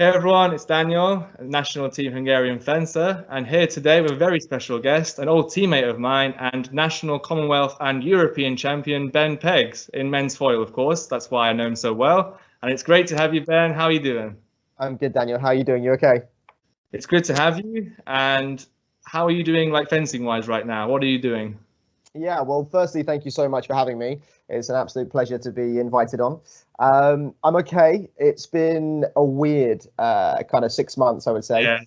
Hey everyone, it's Daniel, a national team Hungarian fencer, and here today with a very special guest, an old teammate of mine and national Commonwealth and European champion Ben Peggs in men's foil, of course. That's why I know him so well. And it's great to have you, Ben. How are you doing? I'm good, Daniel. How are you doing? You okay? It's good to have you. And how are you doing, like fencing wise, right now? What are you doing? Yeah, well, firstly, thank you so much for having me. It's an absolute pleasure to be invited on. I'm okay. It's been a weird kind of 6 months, I would say. Yeah.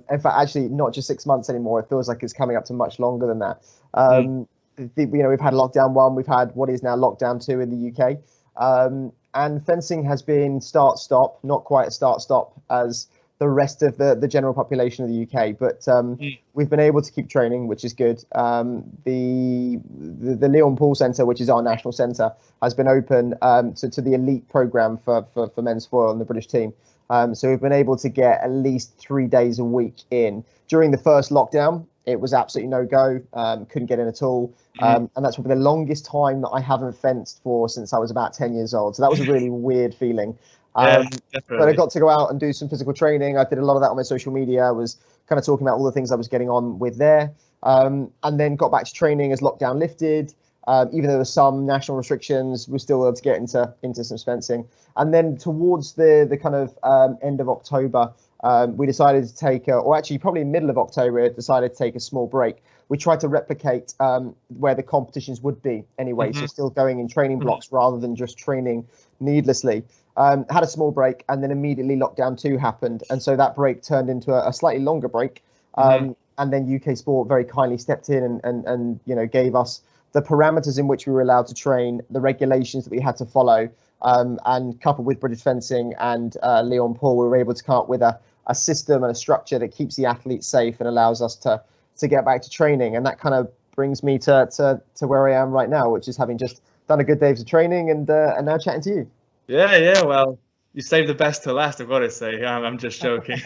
In fact, actually, not just 6 months anymore. It feels like it's coming up to much longer than that. Mm. We've had lockdown one, we've had what is now lockdown two in the UK. And fencing has been start stop, not quite a start stop as the rest of the general population of the UK, but we've been able to keep training, which is good. The Leon Paul Centre, which is our national centre, has been open to the elite programme for men's foil and the British team. So we've been able to get at least 3 days a week in. During the first lockdown, it was absolutely no go, couldn't get in at all. And that's probably the longest time that I haven't fenced for since I was about 10 years old. So that was a really weird feeling. Yeah, But I definitely. got to go out and do some physical training. I did a lot of that on my social media. I was kind of talking about all the things I was getting on with there. And then got back to training as lockdown lifted. Even though there were some national restrictions, we're still able to get into some fencing. And then towards the kind of end of October, we decided to take, or actually probably middle of October, decided to take a small break. We tried to replicate where the competitions would be anyway, so still going in training blocks rather than just training needlessly. Had a small break, and then immediately lockdown two happened, and so that break turned into a slightly longer break. And then UK Sport very kindly stepped in and gave us the parameters in which we were allowed to train, the regulations that we had to follow, and coupled with British Fencing and Leon Paul, we were able to come up with a system and a structure that keeps the athletes safe and allows us to get back to training. And that kind of brings me to where I am right now, which is having just done a good day of training and now chatting to you. Yeah, yeah. Well, you saved the best to last, I've got to say. I'm just joking.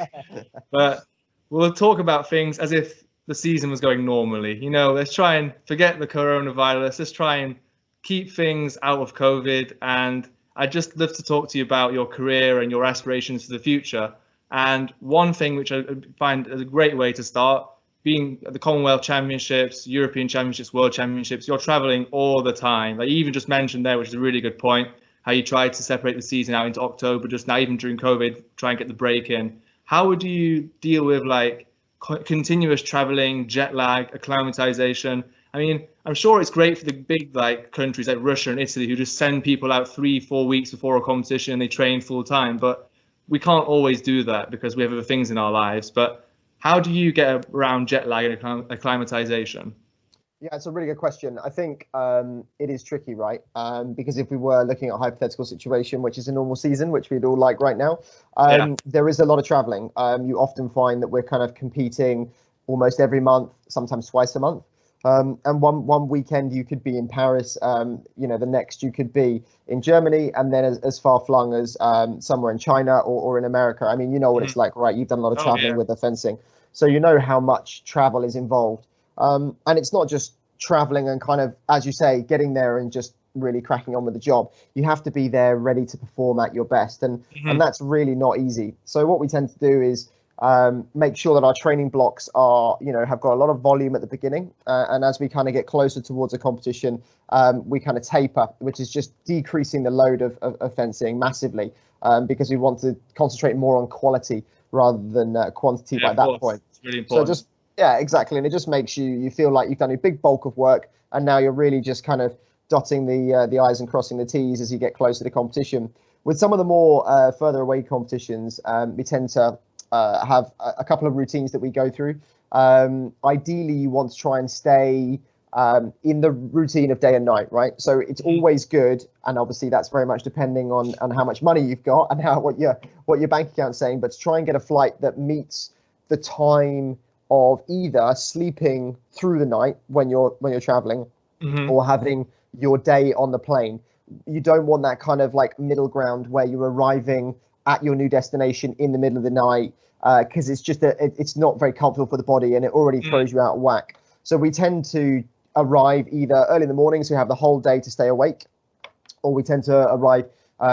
But we'll talk about things as if the season was going normally. Let's try and forget the coronavirus. Let's try and keep things out of COVID. And I'd just love to talk to you about your career and your aspirations for the future. And one thing which I find is a great way to start, being at the Commonwealth Championships, European Championships, World Championships, you're traveling all the time. Like you even just mentioned there, which is a really good point, how you tried to separate the season out into October, just now, even during COVID, try and get the break in. How would you deal with like continuous traveling, jet lag, acclimatization? I mean, I'm sure it's great for the big like countries like Russia and Italy who just send people out 3-4 weeks before a competition and they train full time. But we can't always do that because we have other things in our lives. But how do you get around jet lag and acclimatization? Yeah, it's a really good question. I think it is tricky, right? Because if we were looking at a hypothetical situation, which is a normal season, which we'd all like right now, Yeah. there is a lot of traveling. You often find that we're kind of competing almost every month, sometimes twice a month. And one weekend you could be in Paris, the next you could be in Germany, and then as far flung as somewhere in China or in America. I mean, you know what it's like, right? You've done a lot of Oh traveling yeah. with the fencing, so you know how much travel is involved. And it's not just traveling and kind of, as you say, getting there and just really cracking on with the job. You have to be there ready to perform at your best. And that's really not easy. So what we tend to do is make sure that our training blocks are, have got a lot of volume at the beginning. And as we kind of get closer towards a competition, we kind of taper, which is just decreasing the load of fencing massively because we want to concentrate more on quality rather than quantity Yeah, by of that course. point. It's really So important. just yeah, exactly, and it just makes you feel like you've done a big bulk of work, and now you're really just kind of dotting the i's and crossing the t's as you get closer to competition. With some of the more further away competitions, we tend to have a couple of routines that we go through. Ideally, you want to try and stay in the routine of day and night, right? So it's always good, and obviously that's very much depending on how much money you've got and what your bank account's saying. But to try and get a flight that meets the time of either sleeping through the night when you're traveling Hmm. or having your day on the plane. You don't want that kind of like middle ground where you're arriving at your new destination in the middle of the night because it's not very comfortable for the body and it already throws you out of whack. So we tend to arrive either early in the morning, so you have the whole day to stay awake, or we tend to arrive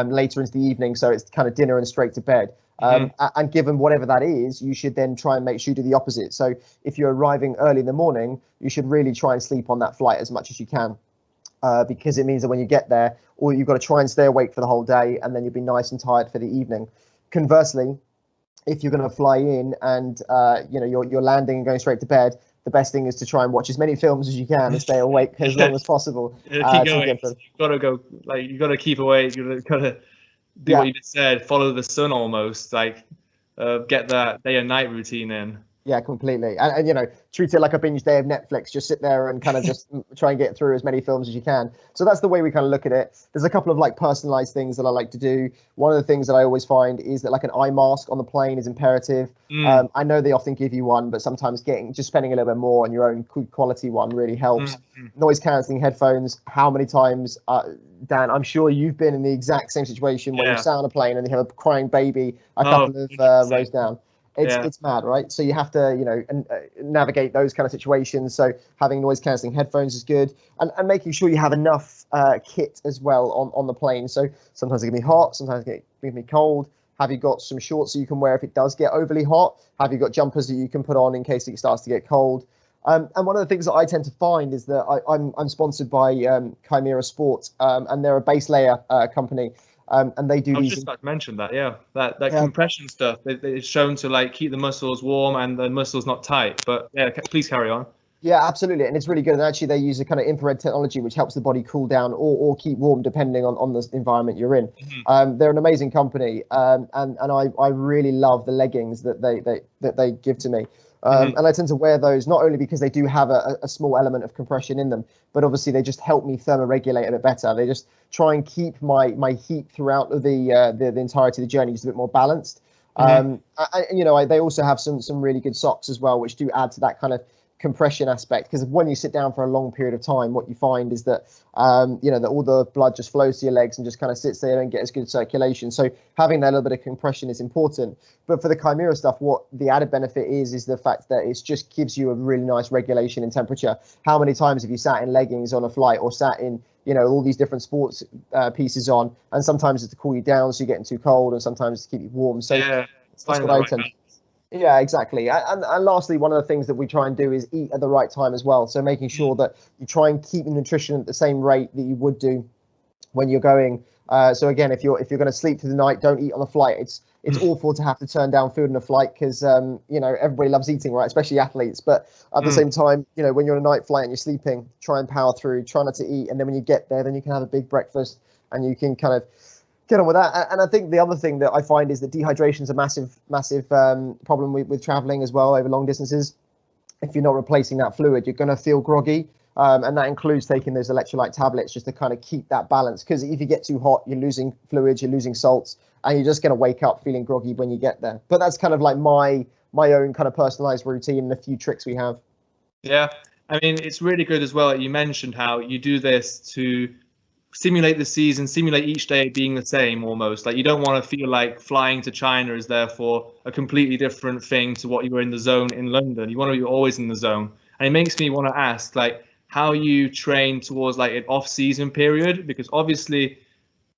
later into the evening, so it's kind of dinner and straight to bed. And given whatever that is, you should then try and make sure you do the opposite. So if you're arriving early in the morning, you should really try and sleep on that flight as much as you can, because it means that when you get there, or you've got to try and stay awake for the whole day, and then you'll be nice and tired for the evening. Conversely, if you're going to fly in and you're landing and going straight to bed, the best thing is to try and watch as many films as you can and stay awake as long as possible. Keep going. You've got to go, like, you got to keep awake. You've got to do what you just said, follow the sun almost, like get that day and night routine in. Yeah, completely. And treat it like a binge day of Netflix. Just sit there and kind of just try and get through as many films as you can. So that's the way we kind of look at it. There's a couple of like personalized things that I like to do. One of the things that I always find is that like an eye mask on the plane is imperative. I know they often give you one, but sometimes just spending a little bit more on your own quality one really helps. Noise cancelling headphones. How many times, Dan, I'm sure you've been in the exact same situation where you sat on a plane and you have a crying baby a couple of rows down. It's mad, right? So you have to, navigate those kind of situations. So having noise cancelling headphones is good, and making sure you have enough kit as well on the plane. So sometimes it can be hot, sometimes it can be cold. Have you got some shorts that you can wear if it does get overly hot? Have you got jumpers that you can put on in case it starts to get cold? And one of the things that I tend to find is that I'm sponsored by Chimera Sport, and they're a base layer company. And they do I was these. just about to mention that, that compression stuff. It's shown to like keep the muscles warm and the muscles not tight. But please carry on. Yeah, absolutely, and it's really good. And actually, they use a kind of infrared technology which helps the body cool down or keep warm depending on the environment you're in. They're an amazing company, and I really love the leggings that they give to me. And I tend to wear those not only because they do have a small element of compression in them, but obviously they just help me thermoregulate a bit better. They just try and keep my heat throughout the entirety of the journey just a bit more balanced. They also have some really good socks as well, which do add to that kind of compression aspect, because when you sit down for a long period of time, what you find is that that all the blood just flows to your legs and just kind of sits there and get as good circulation. So having that little bit of compression is important. But for the Chimera stuff, what the added benefit is the fact that it just gives you a really nice regulation in temperature. How many times have you sat in leggings on a flight, or sat in all these different sports pieces on, and sometimes it's to cool you down so you're getting too cold, and sometimes to keep you warm. So that's what I tend. Yeah, exactly. And lastly, one of the things that we try and do is eat at the right time as well. So making sure that you try and keep the nutrition at the same rate that you would do when you're going. So again, if you're going to sleep through the night, don't eat on the flight. It's awful to have to turn down food on a flight because everybody loves eating, right? Especially athletes. But at the same time, when you're on a night flight and you're sleeping, try and power through. Try not to eat, and then when you get there, then you can have a big breakfast and you can kind of get on with that. And I think the other thing that I find is that dehydration is a massive problem with traveling as well over long distances. If you're not replacing that fluid, you're going to feel groggy. And that includes taking those electrolyte tablets just to kind of keep that balance. Because if you get too hot, you're losing fluids, you're losing salts, and you're just going to wake up feeling groggy when you get there. But that's kind of like my own kind of personalized routine and a few tricks we have. Yeah, I mean, it's really good as well. You mentioned how you do this to simulate the season, simulate each day being the same almost. Like, you don't want to feel like flying to China is therefore a completely different thing to what you were in the zone in London. You want to be always in the zone. And it makes me want to ask, like, how you train towards like an off-season period, because obviously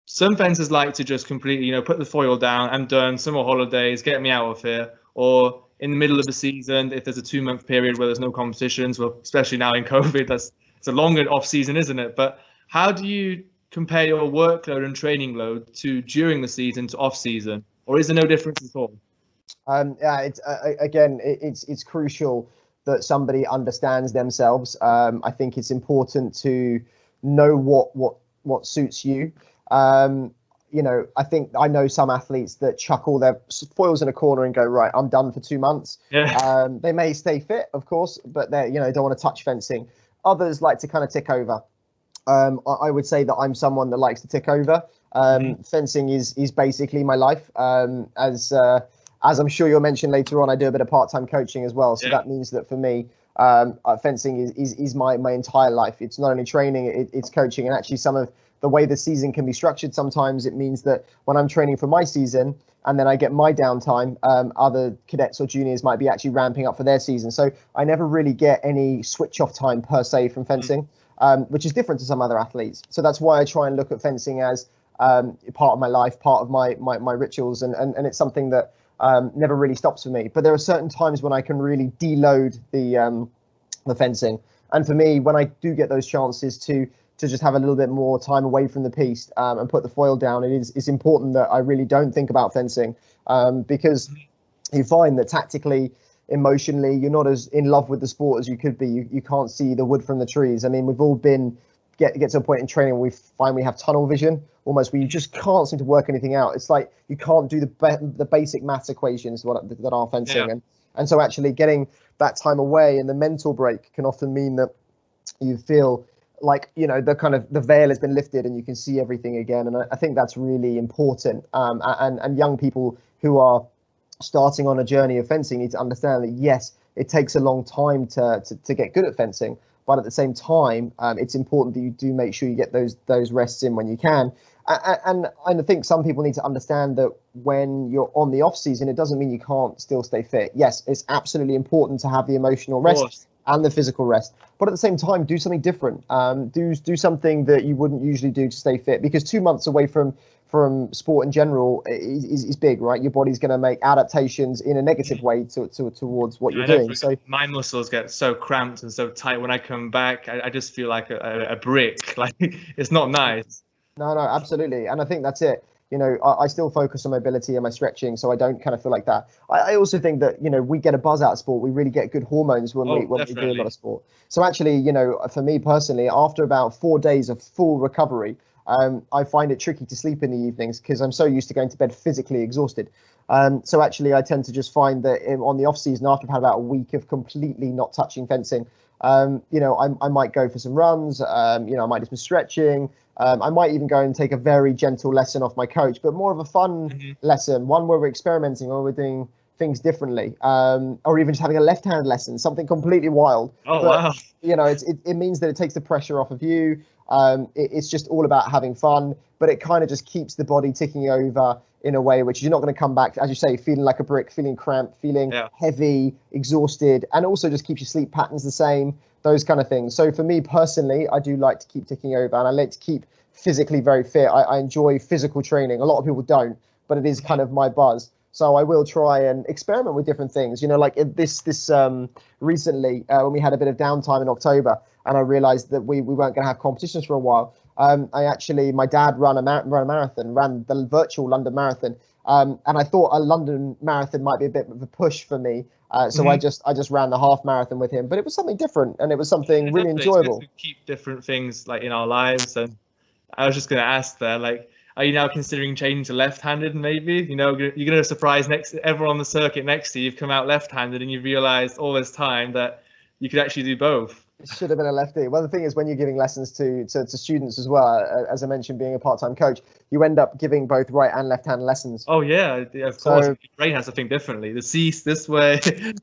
some fencers like to just completely, put the foil down, I'm done, summer holidays, get me out of here. Or in the middle of the season, if there's a 2-month period where there's no competitions, well, especially now in COVID, it's a longer off-season, isn't it? But how do you compare your workload and training load to during the season to off-season, or is there no difference at all? It's crucial that somebody understands themselves. I think it's important to know what suits you. I think I know some athletes that chuck all their foils in a corner and go, right, I'm done for 2 months. Yeah. They may stay fit, of course, but they don't want to touch fencing. Others like to kind of tick over. I would say that I'm someone that likes to tick over. Fencing is basically my life. As I'm sure you'll mention later on, I do a bit of part-time coaching as well. So that means that for me, fencing is my entire life. It's not only training, it's coaching. And actually some of the way the season can be structured, sometimes it means that when I'm training for my season and then I get my downtime, other cadets or juniors might be actually ramping up for their season. So I never really get any switch off time per se from fencing. Which is different to some other athletes. So that's why I try and look at fencing as part of my life, part of my rituals, and it's something that never really stops for me. But there are certain times when I can really deload the fencing, and for me, when I do get those chances to just have a little bit more time away from the piste and put the foil down, it's important that I really don't think about fencing, because you find that tactically, emotionally, you're not as in love with the sport as you could be. You can't see the wood from the trees. I mean, we've all get to a point in training where we find we have tunnel vision almost, where you just can't seem to work anything out. It's like you can't do the basic maths equations that are fencing. Yeah. And so actually getting that time away and the mental break can often mean that you feel like, the veil has been lifted and you can see everything again. And I think that's really important. And young people who are starting on a journey of fencing need to understand that, yes, it takes a long time to get good at fencing, but at the same time, it's important that you do make sure you get those rests in when you can. And I think some people need to understand that when you're on the off season, it doesn't mean you can't still stay fit. Yes, it's absolutely important to have the emotional rest and the physical rest, but at the same time, do something different. Do something that you wouldn't usually do to stay fit, because 2 months away from sport in general is big, right? Your body's going to make adaptations in a negative way towards what you're doing. So my muscles get so cramped and so tight when I come back. I just feel like a brick. Like, it's not nice. No, absolutely. And I think that's it. I still focus on mobility and my stretching, so I don't kind of feel like that. I also think that, we get a buzz out of sport. We really get good hormones when we do a lot of sport. So actually, for me personally, after about 4 days of full recovery, I find it tricky to sleep in the evenings because I'm so used to going to bed physically exhausted. So actually, I tend to just find that on the off season, after I've had about a week of completely not touching fencing, I might go for some runs. I might do some stretching. I might even go and take a very gentle lesson off my coach, but more of a fun lesson, one where we're experimenting or we're doing things differently, or even just having a left-hand lesson, something completely wild. Wow. It means that it takes the pressure off of you. It's just all about having fun, but it kind of just keeps the body ticking over in a way which you're not going to come back, as you say, feeling like a brick, feeling cramped, feeling heavy, exhausted, and also just keeps your sleep patterns the same, those kind of things. So for me personally, I do like to keep ticking over, and I like to keep physically very fit. I enjoy physical training. A lot of people don't, but it is kind of my buzz. So I will try and experiment with different things. Like this recently, when we had a bit of downtime in October, and I realized that we weren't going to have competitions for a while. My dad ran a marathon, ran the virtual London Marathon. And I thought a London Marathon might be a bit of a push for me. So I just ran the half marathon with him, but it was something different and it was something really enjoyable. It's good to keep different things like in our lives. And I was just going to ask there, like, are you now considering changing to left-handed? Maybe, you're going to surprise everyone on the circuit next to you. You've come out left-handed and you've realized all this time that you could actually do both. It should have been a lefty. Well, the thing is, when you're giving lessons to students as well, as I mentioned, being a part-time coach, you end up giving both right and left-hand lessons. Oh yeah, of course. Your brain has to think differently. The cease this way.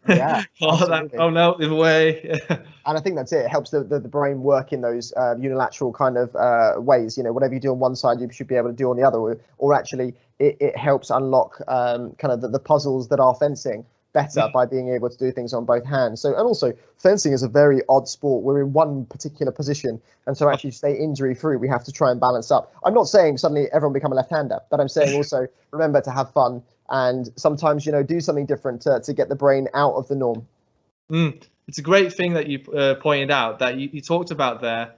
Yeah. Oh no, the other way. And I think that's it. It helps the brain work in those unilateral kind of ways. Whatever you do on one side, you should be able to do on the other. Or actually, it helps unlock kind of the puzzles that are fencing better by being able to do things on both hands. So, and also fencing is a very odd sport. We're in one particular position, and so actually stay injury free, we have to try and balance up. I'm not saying suddenly everyone become a left-hander, but I'm saying also remember to have fun and sometimes do something different to get the brain out of the norm. It's a great thing that you pointed out that you talked about there.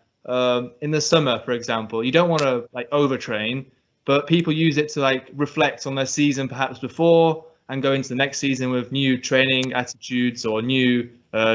In the summer, for example, you don't want to like overtrain, but people use it to like reflect on their season perhaps before, and go into the next season with new training attitudes or new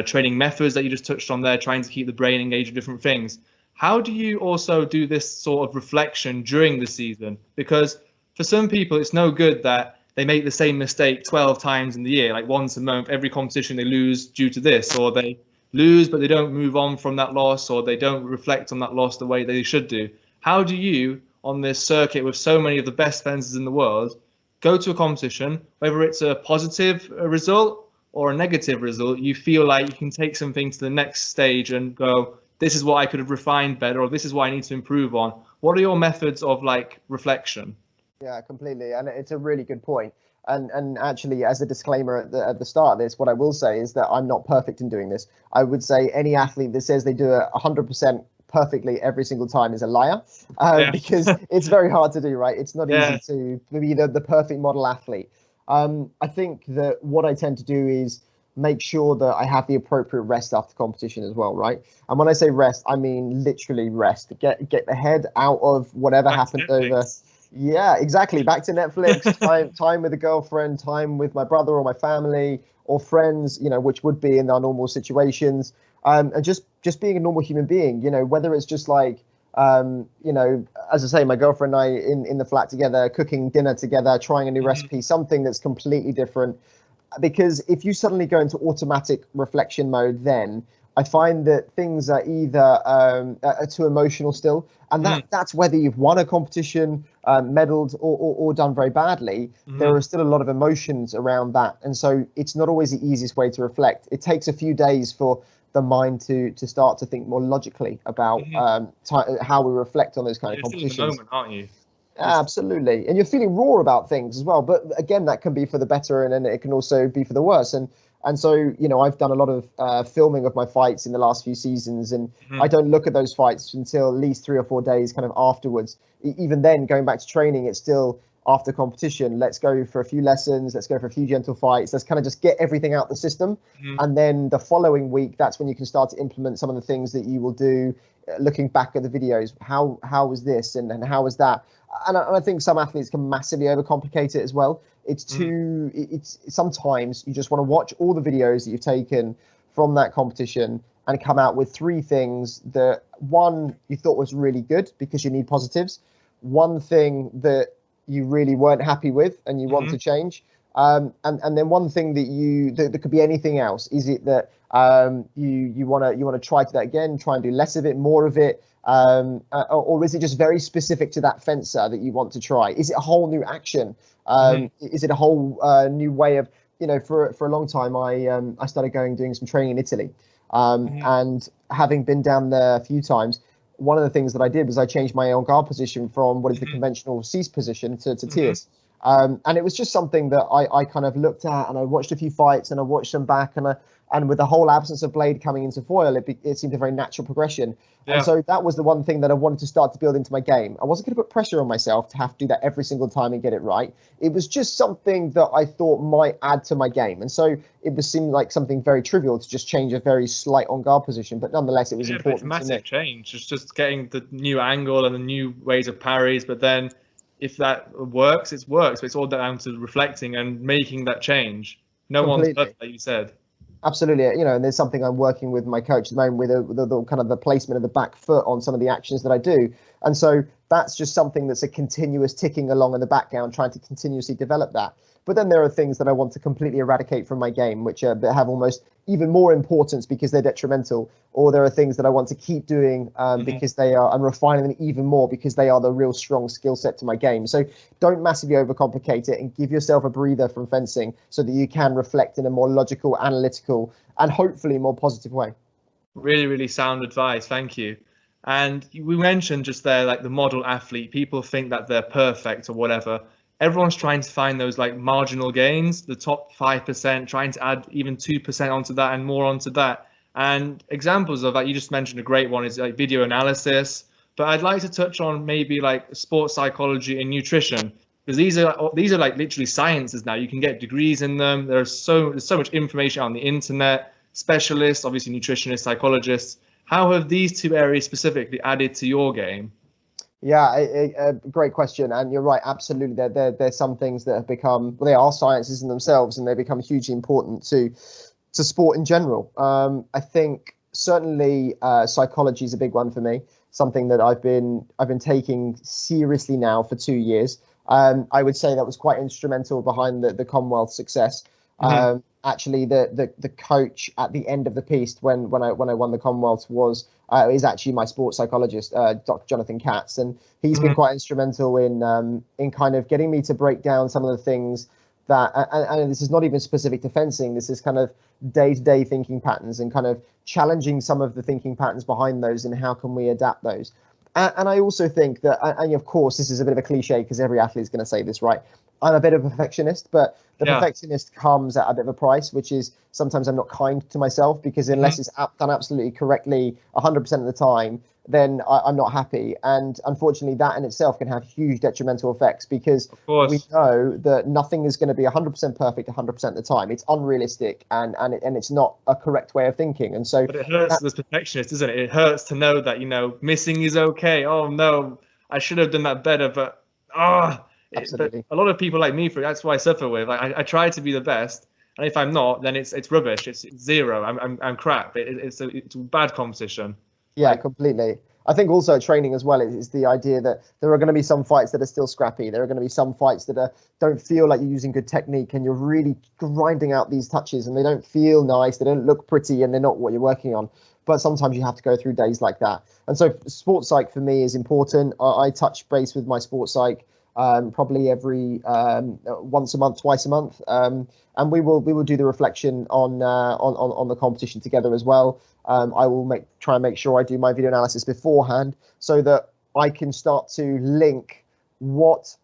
training methods that you just touched on there, trying to keep the brain engaged with different things. How do you also do this sort of reflection during the season? Because for some people, it's no good that they make the same mistake 12 times in the year, like once a month, every competition they lose due to this, or they lose, but they don't move on from that loss, or they don't reflect on that loss the way they should do. How do you, on this circuit with so many of the best fencers in the world, go to a competition, whether it's a positive result or a negative result, you feel like you can take something to the next stage and go, this is what I could have refined better, or this is what I need to improve on. What are your methods of like reflection? Yeah, completely. And it's a really good point. And actually, as a disclaimer at the start of this, what I will say is that I'm not perfect in doing this. I would say any athlete that says they do it 100% perfectly every single time is a liar, because it's very hard to do, right? It's not easy to be the perfect model athlete. I think that what I tend to do is make sure that I have the appropriate rest after competition as well, right? And when I say rest, I mean literally rest. Get the head out of whatever happened over. Yeah, exactly. Back to Netflix, time with a girlfriend, time with my brother or my family or friends, which would be in our normal situations. And just being a normal human being, whether it's just like, as I say, my girlfriend and I in the flat together, cooking dinner together, trying a new recipe, something that's completely different. Because if you suddenly go into automatic reflection mode, then I find that things are either are too emotional still, and that's whether you've won a competition, medaled, or done very badly. There are still a lot of emotions around that, and so it's not always the easiest way to reflect. It takes a few days for the mind to start to think more logically about how we reflect on those kind of competitions. Still in the moment, aren't you? Absolutely. And you're feeling raw about things as well. But again, that can be for the better, and then it can also be for the worse. And so, I've done a lot of filming of my fights in the last few seasons, and I don't look at those fights until at least 3 or 4 days kind of afterwards. Even then, going back to training, it's still after competition. Let's go for a few lessons. Let's go for a few gentle fights. Let's kind of just get everything out the system. And then the following week, that's when you can start to implement some of the things that you will do, looking back at the videos. How was this and how was that? And I think some athletes can massively overcomplicate it as well. It's sometimes you just want to watch all the videos that you've taken from that competition and come out with 3 things that, one, you thought was really good because you need positives, one thing that you really weren't happy with and you want to change, and then one thing that could be anything else. Is it that you want to try that again, try and do less of it, more of it, or is it just very specific to that fencer that you want to try? Is it a whole new action? Is it a whole new way of, for a long time I started doing some training in Italy, and having been down there a few times, one of the things that I did was I changed my on guard position from what is the conventional cease position to tierce. And it was just something that I kind of looked at, and I watched a few fights and I watched them back, and with the whole absence of blade coming into foil, it seemed a very natural progression. And so that was the one thing that I wanted to start to build into my game. I wasn't going to put pressure on myself to have to do that every single time and get it right. It was just something that I thought might add to my game. And so it seemed like something very trivial to just change a very slight on guard position, but nonetheless it was important. It's a massive change. It's just getting the new angle and the new ways of parries, but then if that works, it works. But it's all down to reflecting and making that change. No one's perfect, like you said. Absolutely, and there's something I'm working with my coach at the moment with the kind of the placement of the back foot on some of the actions that I do, and so that's just something that's a continuous ticking along in the background, trying to continuously develop that. But then there are things that I want to completely eradicate from my game, which have almost even more importance because they're detrimental, or there are things that I want to keep doing because I'm refining them even more because they are the real strong skill set to my game. So don't massively overcomplicate it and give yourself a breather from fencing so that you can reflect in a more logical, analytical, and hopefully more positive way. Really, really sound advice. Thank you. And we mentioned just there, like the model athlete, people think that they're perfect or whatever. Everyone's trying to find those like marginal gains, the top 5%, trying to add even 2% onto that and more onto that. And examples of that, you just mentioned a great one is like video analysis. But I'd like to touch on maybe like sports psychology and nutrition, because these are like literally sciences now. You can get degrees in them. There's so much information on the internet, specialists, obviously nutritionists, psychologists. How have these 2 areas specifically added to your game? Yeah, a great question, and you're right. Absolutely, there's some things that have become, well, they are sciences in themselves, and they become hugely important to sport in general. I think certainly psychology is a big one for me. Something that I've been taking seriously now for 2 years. I would say that was quite instrumental behind the Commonwealth success. Actually, the coach at the end of the piece when I won the Commonwealth is actually my sports psychologist, Dr. Jonathan Katz, and he's been quite instrumental in kind of getting me to break down some of the things that, and this is not even specific to fencing. This is kind of day-to-day thinking patterns and kind of challenging some of the thinking patterns behind those and how can we adapt those. And I also think that, and of course, this is a bit of a cliche because every athlete is going to say this, right? I'm a bit of a perfectionist, but the perfectionist comes at a bit of a price, which is sometimes I'm not kind to myself because unless it's done absolutely correctly 100% of the time, then I'm not happy. And unfortunately, that in itself can have huge detrimental effects, because Of course. we know that nothing is going to be 100% perfect 100% of the time. It's unrealistic, and it's not a correct way of thinking. And so, But it hurts as perfectionist, doesn't it? It hurts to know that, missing is okay. Oh no, I should have done that better, but but absolutely. a lot of people like me, that's why I suffer with. Like, I try to be the best, and if I'm not, then it's rubbish. It's zero. I'm crap. It's a bad competition. Yeah, Like, completely. I think also training as well is the idea that there are going to be some fights that are still scrappy. There are going to be some fights that don't feel like you're using good technique, and you're really grinding out these touches, and they don't feel nice, they don't look pretty, and they're not what you're working on. But sometimes you have to go through days like that. And so sports psych for me is important. I touch base with my sports psych probably every once a month, twice a month, and we will do the reflection on the competition together as well. I will try and make sure I do my video analysis beforehand, so that I can start to link what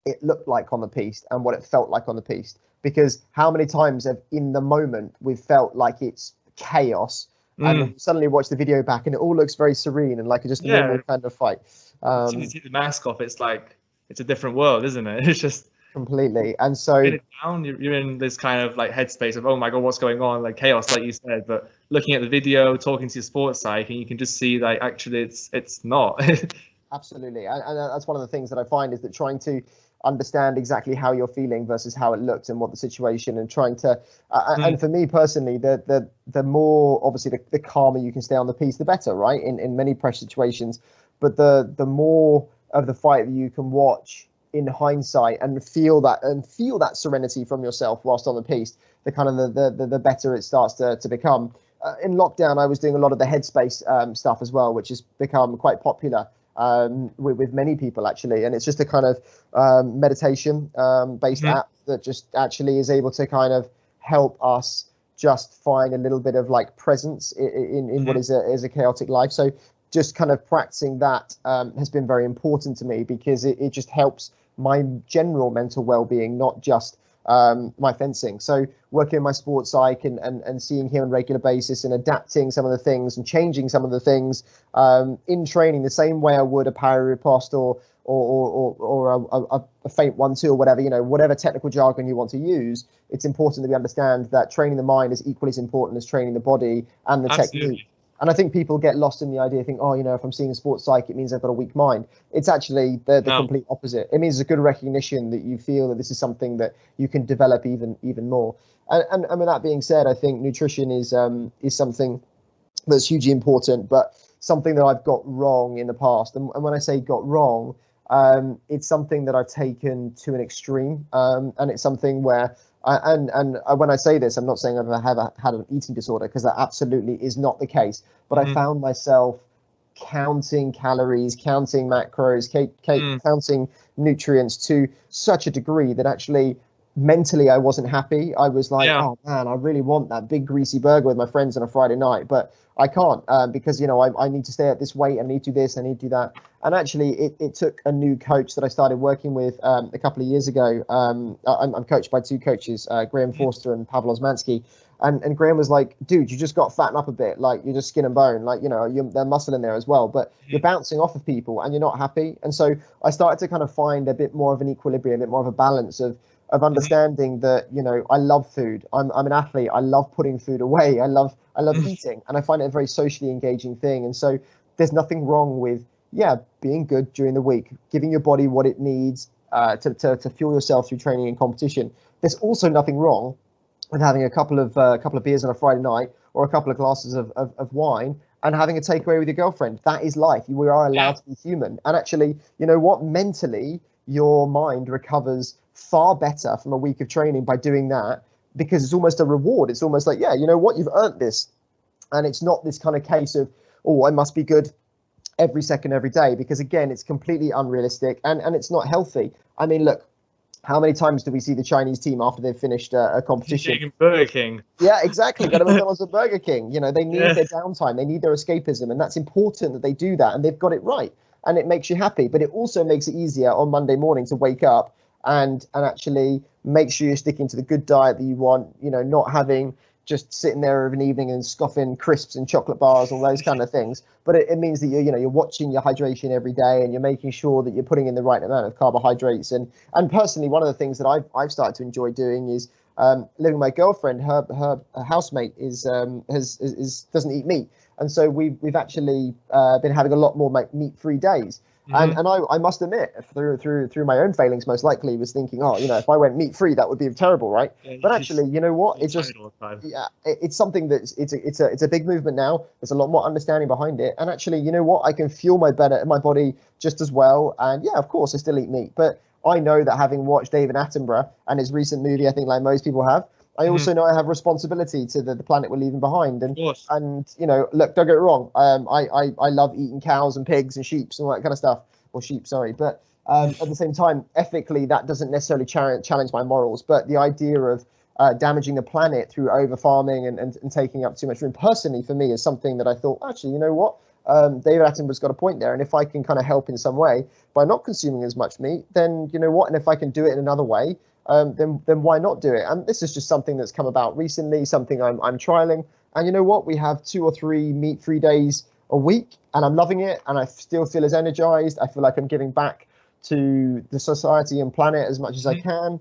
it looked like on the piste and what it felt like on the piste. Because how many times have in the moment we've felt like it's chaos, and then you suddenly watch the video back and it all looks very serene and like just a normal kind of fight. As soon as you take the mask off, it's like it's a different world, isn't it? It's just completely. And so you're in this kind of like headspace of, oh my god, what's going on, like chaos, like you said. But looking at the video, talking to your sports psych, and you can just see like actually it's not. Absolutely. And that's one of the things that I find, is that trying to understand exactly how you're feeling versus how it looked and what the situation, and trying to and for me personally, the more obviously the calmer you can stay on the piece, the better, right, in many pressure situations. But the more of the fight that you can watch in hindsight and feel that serenity from yourself whilst on the piece, the kind of the better it starts to become. In lockdown, I was doing a lot of the headspace stuff as well, which has become quite popular with many people actually. And it's just a kind of meditation based app that just actually is able to kind of help us just find a little bit of like presence in what is a chaotic life. So just kind of practicing that has been very important to me, because it just helps my general mental well-being, not just my fencing. So working in my sports psych and seeing him on a regular basis and adapting some of the things and changing some of the things in training, the same way I would a parry riposte or a feint 1-2 or whatever, whatever technical jargon you want to use. It's important that we understand that training the mind is equally as important as training the body and the technique. And I think people get lost in the idea, think, oh, if I'm seeing a sports psych, it means I've got a weak mind. It's actually the complete opposite. It means it's a good recognition that you feel that this is something that you can develop even more. And with that being said, I think nutrition is something that's hugely important, but something that I've got wrong in the past. And when I say got wrong, it's something that I've taken to an extreme, and it's something where when I say this, I'm not saying I've ever had an eating disorder, because that absolutely is not the case. But I found myself counting calories, counting macros, counting nutrients to such a degree that actually mentally I wasn't happy. I was like, oh man, I really want that big greasy burger with my friends on a Friday night, but I can't because I need to stay at this weight, I need to do this, I need to do that. And actually it took a new coach that I started working with a couple of years ago. I'm coached by two coaches, Graham Forster and Pavel Osmansky. And Graham was like, dude, you just got to fatten up a bit. Like, you're just skin and bone. Like, there's muscle in there as well, but you're bouncing off of people and you're not happy. And so I started to kind of find a bit more of an equilibrium, a bit more of a balance of understanding that, I love food. I'm an athlete. I love putting food away. I love eating, and I find it a very socially engaging thing. And so there's nothing wrong with, being good during the week, giving your body what it needs to fuel yourself through training and competition. There's also nothing wrong with having a couple of beers on a Friday night, or a couple of glasses of wine, and having a takeaway with your girlfriend. That is life. We are allowed to be human. And actually, you know what? Mentally, your mind recovers far better from a week of training by doing that, because it's almost a reward. It's almost like, you know what? You've earned this. And it's not this kind of case of, oh, I must be good every second, every day, because again, it's completely unrealistic and it's not healthy. I mean, look, how many times do we see the Chinese team after they've finished a competition? Burger King. Yeah, exactly. Go to McDonald's or Burger King. They need their downtime. They need their escapism. And that's important that they do that. And they've got it right. And it makes you happy. But it also makes it easier on Monday morning to wake up and actually make sure you're sticking to the good diet that you want, not having just sitting there of an evening and scoffing crisps and chocolate bars, all those kind of things. But it means that you're watching your hydration every day, and you're making sure that you're putting in the right amount of carbohydrates. And personally, one of the things that I've started to enjoy doing is living with my girlfriend. Her housemate doesn't eat meat, and so we've actually been having a lot more meat-free days. And I must admit, through my own failings, most likely, was thinking, if I went meat-free, that would be terrible, right? But actually, you know what? It's just, it's something that's it's a big movement now. There's a lot more understanding behind it, and actually, you know what? I can fuel my body just as well. And yeah, of course, I still eat meat, but I know that having watched David Attenborough and his recent movie, I think like most people have, I also know I have responsibility to the planet we're leaving behind. And look, don't get it wrong. I love eating cows and pigs and sheep and all that kind of stuff, or sheep, sorry. But at the same time, ethically, that doesn't necessarily challenge my morals. But the idea of damaging the planet through over farming and taking up too much room, personally, for me, is something that I thought, actually, you know what? David Attenborough's got a point there. And if I can kind of help in some way by not consuming as much meat, then you know what? And if I can do it in another way, then why not do it? And this is just something that's come about recently, something I'm trialing. And you know what? We have 2 or 3 meat-free days a week, and I'm loving it. And I still feel as energized. I feel like I'm giving back to the society and planet as much as I can.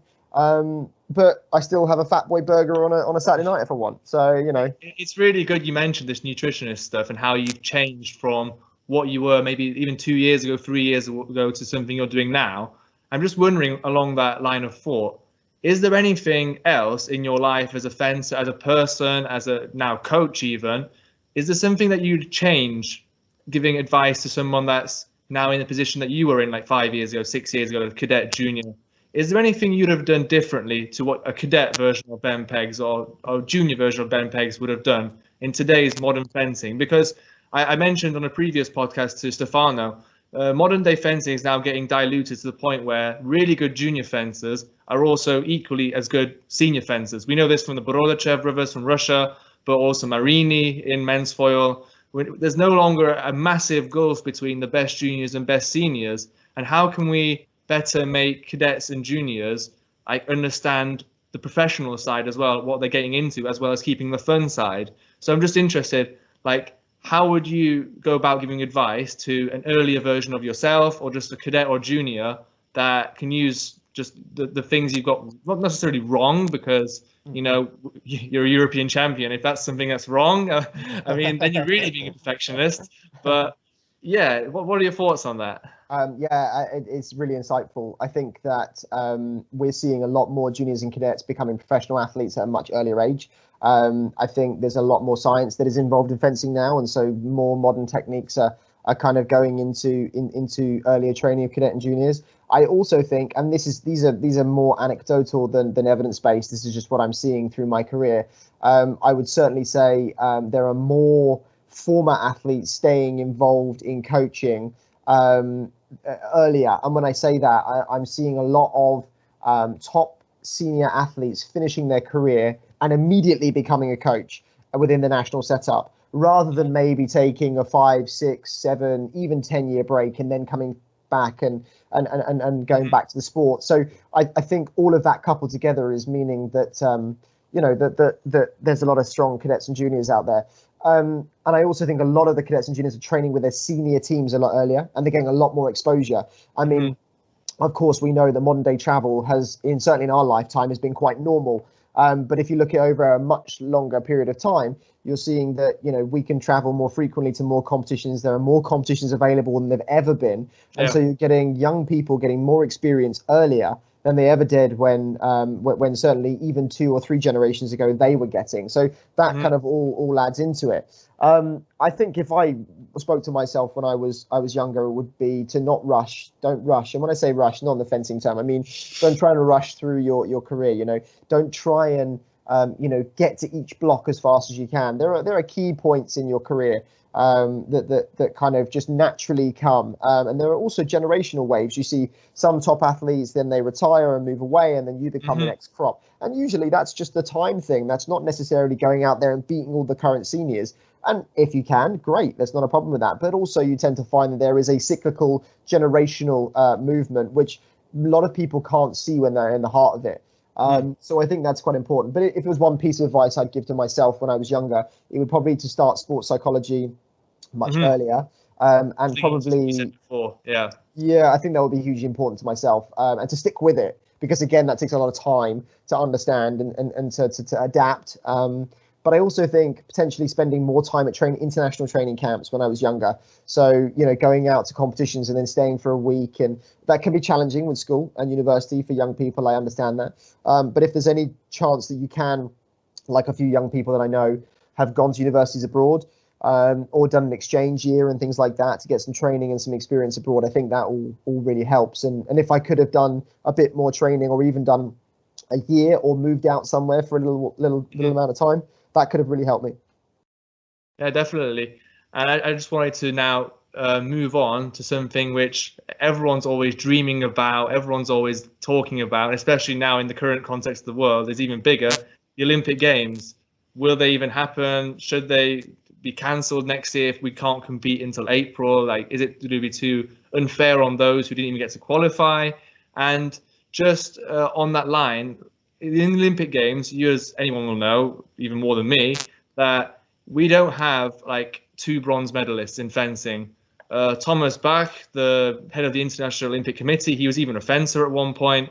But I still have a Fat Boy burger on a Saturday night if I want. So, It's really good you mentioned this nutritionist stuff and how you've changed from what you were maybe even 2 years ago, 3 years ago to something you're doing now. I'm just wondering, along that line of thought, is there anything else in your life as a fencer, as a person, as a now coach even, is there something that you'd change giving advice to someone that's now in the position that you were in like 5 years ago, 6 years ago, a cadet junior? Is there anything you'd have done differently to what a cadet version of Ben Peggs or junior version of Ben Peggs would have done in today's modern fencing? Because I mentioned on a previous podcast to Stefano, modern day fencing is now getting diluted to the point where really good junior fencers are also equally as good senior fencers. We know this from the Borodachev brothers from Russia, but also Marini in men's foil. There's no longer a massive gulf between the best juniors and best seniors. And how can we better make cadets and juniors understand the professional side as well, what they're getting into, as well as keeping the fun side? So I'm just interested, how would you go about giving advice to an earlier version of yourself, or just a cadet or junior that can use just the things you've got, not necessarily wrong, because you're a European champion. If that's something that's wrong, then you're really being a perfectionist. But yeah, what are your thoughts on that? It's really insightful. I think that we're seeing a lot more juniors and cadets becoming professional athletes at a much earlier age. I think there's a lot more science that is involved in fencing now, and so more modern techniques are kind of going into earlier training of cadet and juniors. I also think, and these are more anecdotal than evidence-based, this is just what I'm seeing through my career. I would certainly say there are more former athletes staying involved in coaching earlier. And when I say that, I'm seeing a lot of top senior athletes finishing their career and immediately becoming a coach within the national setup, rather than maybe taking a 5, 6, 7, even 10-year break and then coming back and going back to the sport. So I think all of that coupled together is meaning that that there's a lot of strong cadets and juniors out there. And I also think a lot of the cadets and juniors are training with their senior teams a lot earlier, and they're getting a lot more exposure. I mean, of course, we know that modern day travel certainly in our lifetime, has been quite normal. But if you look at over a much longer period of time, you're seeing that, we can travel more frequently to more competitions. There are more competitions available than there've ever been. And so you're getting young people getting more experience earlier than they ever did when certainly even 2 or 3 generations ago they were getting. So that kind of all adds into it. I think if I spoke to myself when I was younger, it would be to not rush. Don't rush. And when I say rush, not in the fencing term, I mean don't try to rush through your career. Don't try and get to each block as fast as you can. There are key points in your career that kind of just naturally come, and there are also generational waves. You see some top athletes, then they retire and move away, and then you become the next crop. And usually that's just the time thing. That's not necessarily going out there and beating all the current seniors. And if you can, great, there's not a problem with that. But also you tend to find that there is a cyclical generational movement, which a lot of people can't see when they're in the heart of it. So I think that's quite important. But if it was one piece of advice I'd give to myself when I was younger, it would probably be to start sports psychology much earlier. And probably, yeah, I think that would be hugely important to myself, and to stick with it, because again, that takes a lot of time to understand and to adapt. But I also think potentially spending more time at international training camps when I was younger. So, going out to competitions and then staying for a week, and that can be challenging with school and university for young people. I understand that. But if there's any chance that you can, like a few young people that I know have gone to universities abroad, or done an exchange year and things like that to get some training and some experience abroad, I think that all really helps. And if I could have done a bit more training, or even done a year, or moved out somewhere for a little amount of time, that could have really helped me. Yeah, definitely. And I just wanted to now move on to something which everyone's always dreaming about, everyone's always talking about, especially now in the current context of the world, is even bigger, the Olympic Games. Will they even happen? Should they be cancelled next year if we can't compete until April? Like, is it going to be too unfair on those who didn't even get to qualify? And just on that line, in the Olympic Games, you, as anyone will know, even more than me, that we don't have like 2 bronze medalists in fencing. Thomas Bach, the head of the International Olympic Committee, he was even a fencer at one point,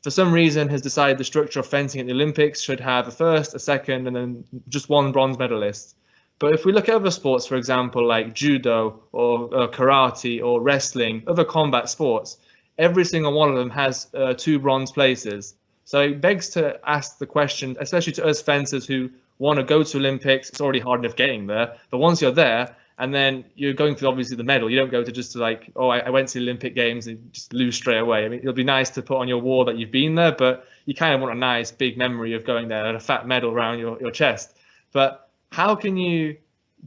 for some reason has decided the structure of fencing at the Olympics should have a first, a second, and then just 1 bronze medalist. But if we look at other sports, for example, like judo or karate or wrestling, other combat sports, every single one of them has 2 bronze places. So it begs to ask the question, especially to us fencers who want to go to Olympics, it's already hard enough getting there. But once you're there, and then you're going for obviously the medal, you don't go to just like, oh, I went to the Olympic Games and just lose straight away. I mean, it'll be nice to put on your wall that you've been there, but you kind of want a nice big memory of going there and a fat medal around your chest. But how can you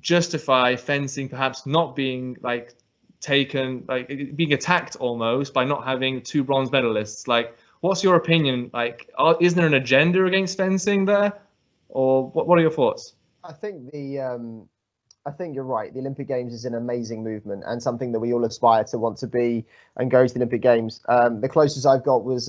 justify fencing perhaps not being like taken, like being attacked almost by not having 2 bronze medalists? Like, what's your opinion? Like, isn't there an agenda against fencing there, or what are your thoughts? I think you're right. The Olympic Games is an amazing movement and something that we all aspire to want to be and go to the Olympic Games. The closest I've got was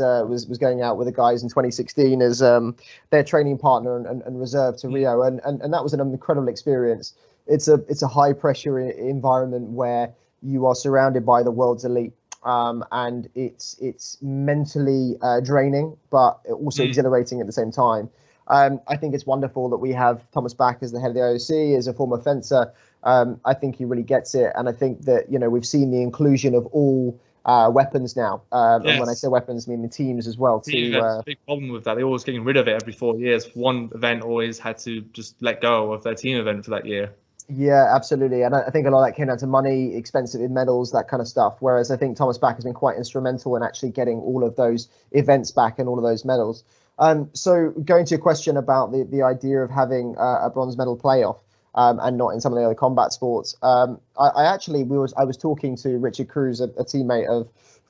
going out with the guys in 2016 as their training partner and reserve to Rio, and that was an incredible experience. It's a high pressure environment where you are surrounded by the world's elite. And it's mentally draining, but also exhilarating at the same time. I think it's wonderful that we have Thomas Bach as the head of the IOC, as a former fencer. I think he really gets it, and I think that we've seen the inclusion of all weapons now. Yes. And when I say weapons, I mean the teams as well. Big problem with that. They're always getting rid of it every 4 years. One event always had to just let go of their team event for that year. Yeah, absolutely. And I think a lot of that came down to money, expensive medals, that kind of stuff. Whereas I think Thomas Bach has been quite instrumental in actually getting all of those events back and all of those medals. So going to your question about the idea of having a bronze medal playoff and not in some of the other combat sports. I was talking to Richard Cruz, a teammate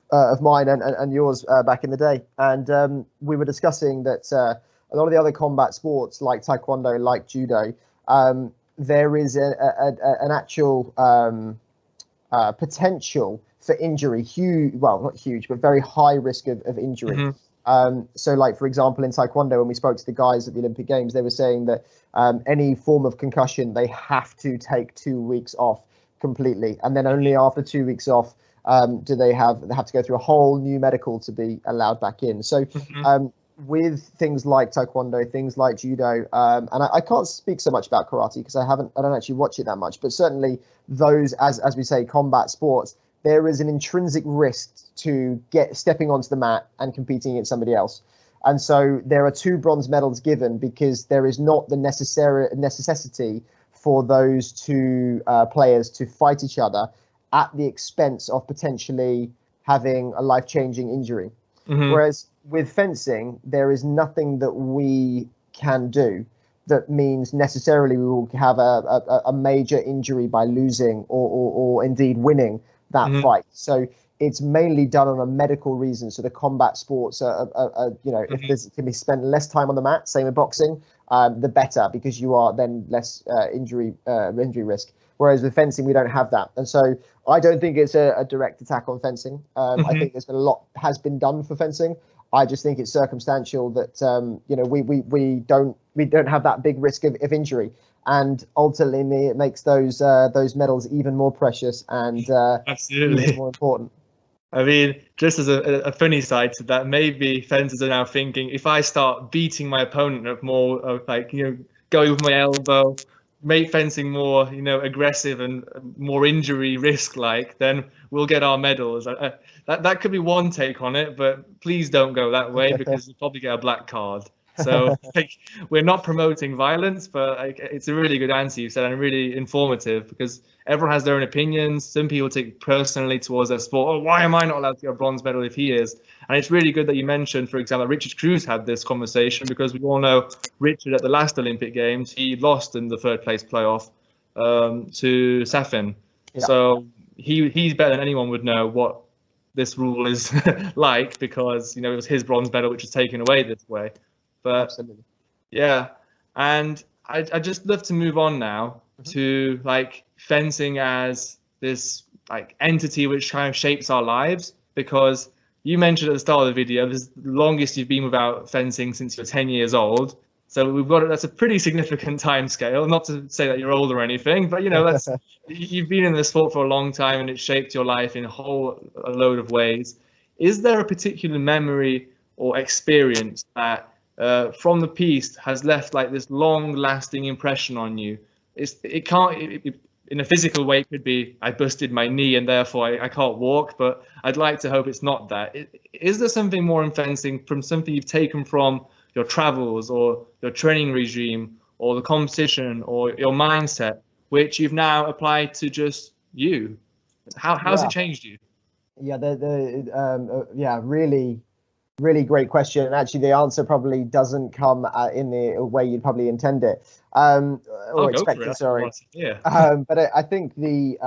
of mine and yours back in the day. And we were discussing that a lot of the other combat sports like Taekwondo, like Judo, there is an actual potential for injury, not huge, but very high risk of injury. Mm-hmm. So like, for example, in Taekwondo, when we spoke to the guys at the Olympic Games, they were saying that any form of concussion, they have to take 2 weeks off completely. And then only after 2 weeks off do they have to go through a whole new medical to be allowed back in. So with things like Taekwondo, things like Judo, and I can't speak so much about karate because I don't actually watch it that much, but certainly those, as we say, combat sports, there is an intrinsic risk to stepping onto the mat and competing against somebody else. And so there are 2 bronze medals given because there is not the necessity for those 2 players to fight each other at the expense of potentially having a life-changing injury. Mm-hmm. Whereas with fencing, there is nothing that we can do that means necessarily we will have a major injury by losing or indeed winning that fight. So it's mainly done on a medical reason. So the combat sports are if there's can be spent less time on the mat, same with boxing, the better, because you are then less injury risk. whereas with fencing we don't have that. And so I don't think it's a direct attack on fencing. I think there's been a lot has been done for fencing. I just think it's circumstantial that we don't have that big risk of injury, and ultimately it makes those medals even more precious and Absolutely even more important. I mean, just as a funny side to that, maybe fencers are now thinking, if I start beating my opponent up more, of like, going with my elbow, make fencing more, aggressive and more injury risk like, then we'll get our medals. That could be one take on it, but please don't go that way because you'll probably get a black card. So we're not promoting violence, but it's a really good answer you said, and really informative, because everyone has their own opinions. Some people take it personally towards their sport. Oh, why am I not allowed to get a bronze medal if he is? And it's really good that you mentioned, for example, Richard Cruz had this conversation, because we all know Richard at the last Olympic Games, he lost in the third place playoff to Safin. Yeah. So he's better than anyone would know what this rule is like, because it was his bronze medal which was taken away this way. But absolutely, yeah, and I just love to move on now to fencing as this entity which kind of shapes our lives, because you mentioned at the start of the video this is the longest you've been without fencing since you're 10 years old. So that's a pretty significant time scale. Not to say that you're old or anything, but that's you've been in the sport for a long time and it shaped your life in a load of ways. Is there a particular memory or experience that from the piece has left this long-lasting impression on you? It can't, in a physical way, it could be I busted my knee and therefore I can't walk, but I'd like to hope it's not that. Is there something more in fencing, from something you've taken from your travels or your training regime or the competition or your mindset, which you've now applied to just you? How's it changed you? Yeah, really great question. And actually, the answer probably doesn't come in the way you'd probably intend it or expect it. Sorry. Yeah. But I think the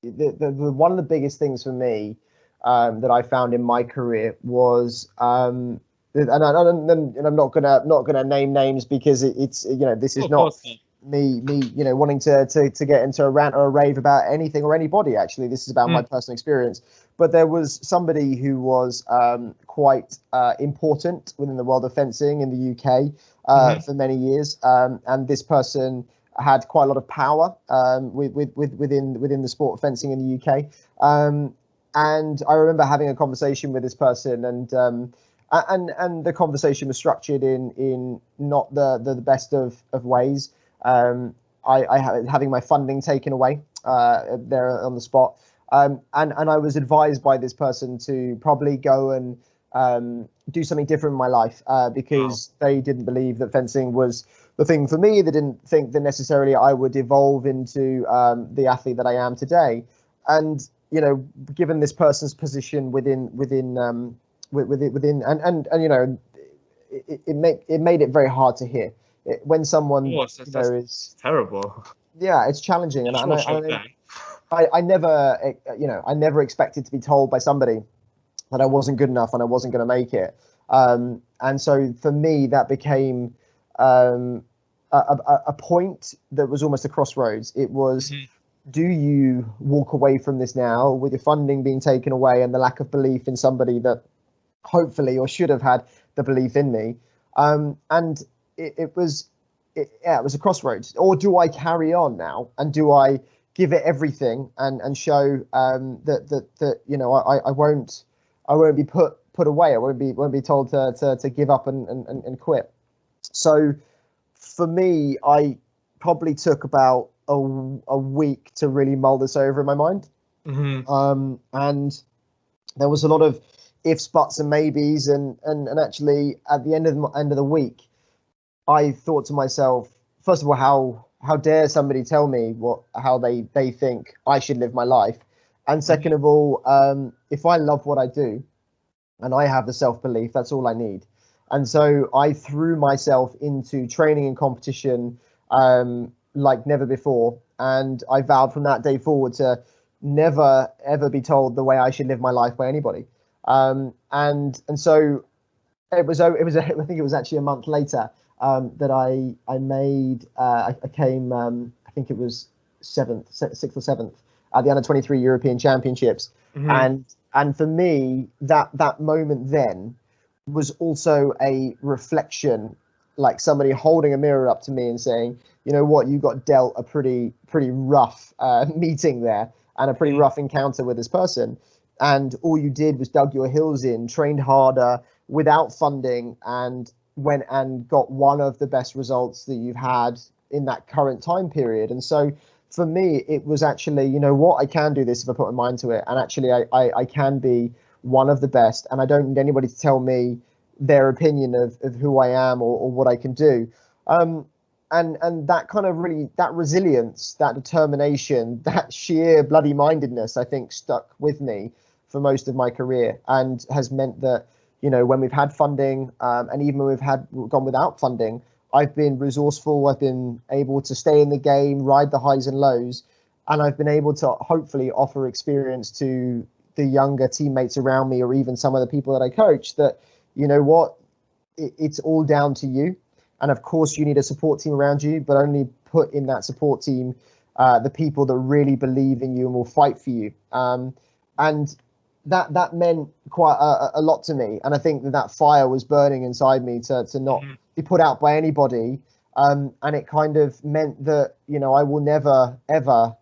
one of the biggest things for me that I found in my career was, and I'm not gonna name names because it's this is not me wanting to get into a rant or a rave about anything or anybody. Actually, this is about my personal experience. But there was somebody who was quite important within the world of fencing in the UK for many years, and this person had quite a lot of power within the sport of fencing in the UK. And I remember having a conversation with this person, and the conversation was structured in not the best of ways. Having my funding taken away there on the spot. And I was advised by this person to probably go and do something different in my life because they didn't believe that fencing was the thing for me. They didn't think that necessarily I would evolve into the athlete that I am today. And given this person's position within it made it very hard to hear when someone is terrible. Yeah, it's challenging, and I never expected to be told by somebody that I wasn't good enough and I wasn't going to make it. And so for me, that became a point that was almost a crossroads. It was, do you walk away from this now with your funding being taken away and the lack of belief in somebody that hopefully or should have had the belief in me? And it was a crossroads. Or do I carry on now, and do I give it everything and show that I won't be put away. I won't be told to give up and quit. So for me, I probably took about a week to really mull this over in my mind. And there was a lot of ifs, buts, and maybes, and actually at the end of the week, I thought to myself, first of all, how dare somebody tell me how they think I should live my life, and second of all, if I love what I do, and I have the self-belief, that's all I need. And so I threw myself into training and competition like never before, and I vowed from that day forward to never ever be told the way I should live my life by anybody. And so I think it was actually a month later that I came I think it was sixth or seventh at the under-23 European Championships. And for me, that moment then was also a reflection, like somebody holding a mirror up to me and saying, you know what, you got dealt a pretty rough meeting there and a pretty rough encounter with this person. And all you did was dug your heels in, trained harder without funding, and went and got one of the best results that you've had in that current time period. And so for me, it was actually, you know what, I can do this if I put my mind to it. And actually, I can be one of the best. And I don't need anybody to tell me their opinion of who I am or what I can do. And that kind of really, that resilience, that determination, that sheer bloody mindedness, I think stuck with me for most of my career, and has meant that, you know, when we've had funding, and even when we've gone without funding, I've been resourceful. I've been able to stay in the game, ride the highs and lows, and I've been able to hopefully offer experience to the younger teammates around me, or even some of the people that I coach, that, you know what, it's all down to you. And of course, you need a support team around you, but only put in that support team the people that really believe in you and will fight for you. And that meant quite a lot to me. And I think that fire was burning inside me to not be put out by anybody. And it kind of meant that, you know, I will never, ever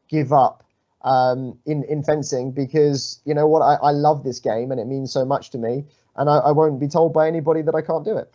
give up in fencing, because, you know what, I love this game and it means so much to me. And I won't be told by anybody that I can't do it.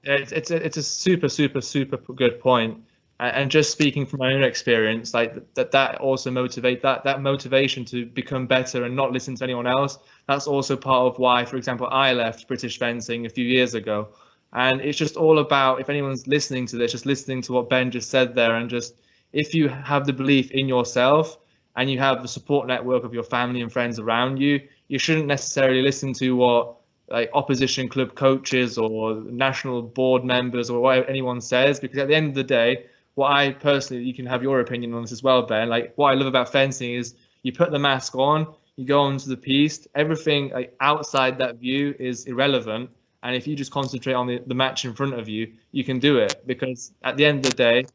Yeah, it's a super good point. And just speaking from my own experience, like that also motivate that motivation to become better and not listen to anyone else. That's also part of why, for example, I left British fencing a few years ago. And it's just all about, if anyone's listening to this, just listening to what Ben just said there, and just, if you have the belief in yourself and you have the support network of your family and friends around you, you shouldn't necessarily listen to what like opposition club coaches or national board members or what anyone says, because at the end of the day, what I personally, you can have your opinion on this as well, Ben, like what I love about fencing is you put the mask on, you go onto the piste, everything like outside that view is irrelevant. And if you just concentrate on the match in front of you, you can do it, because at the end of the day,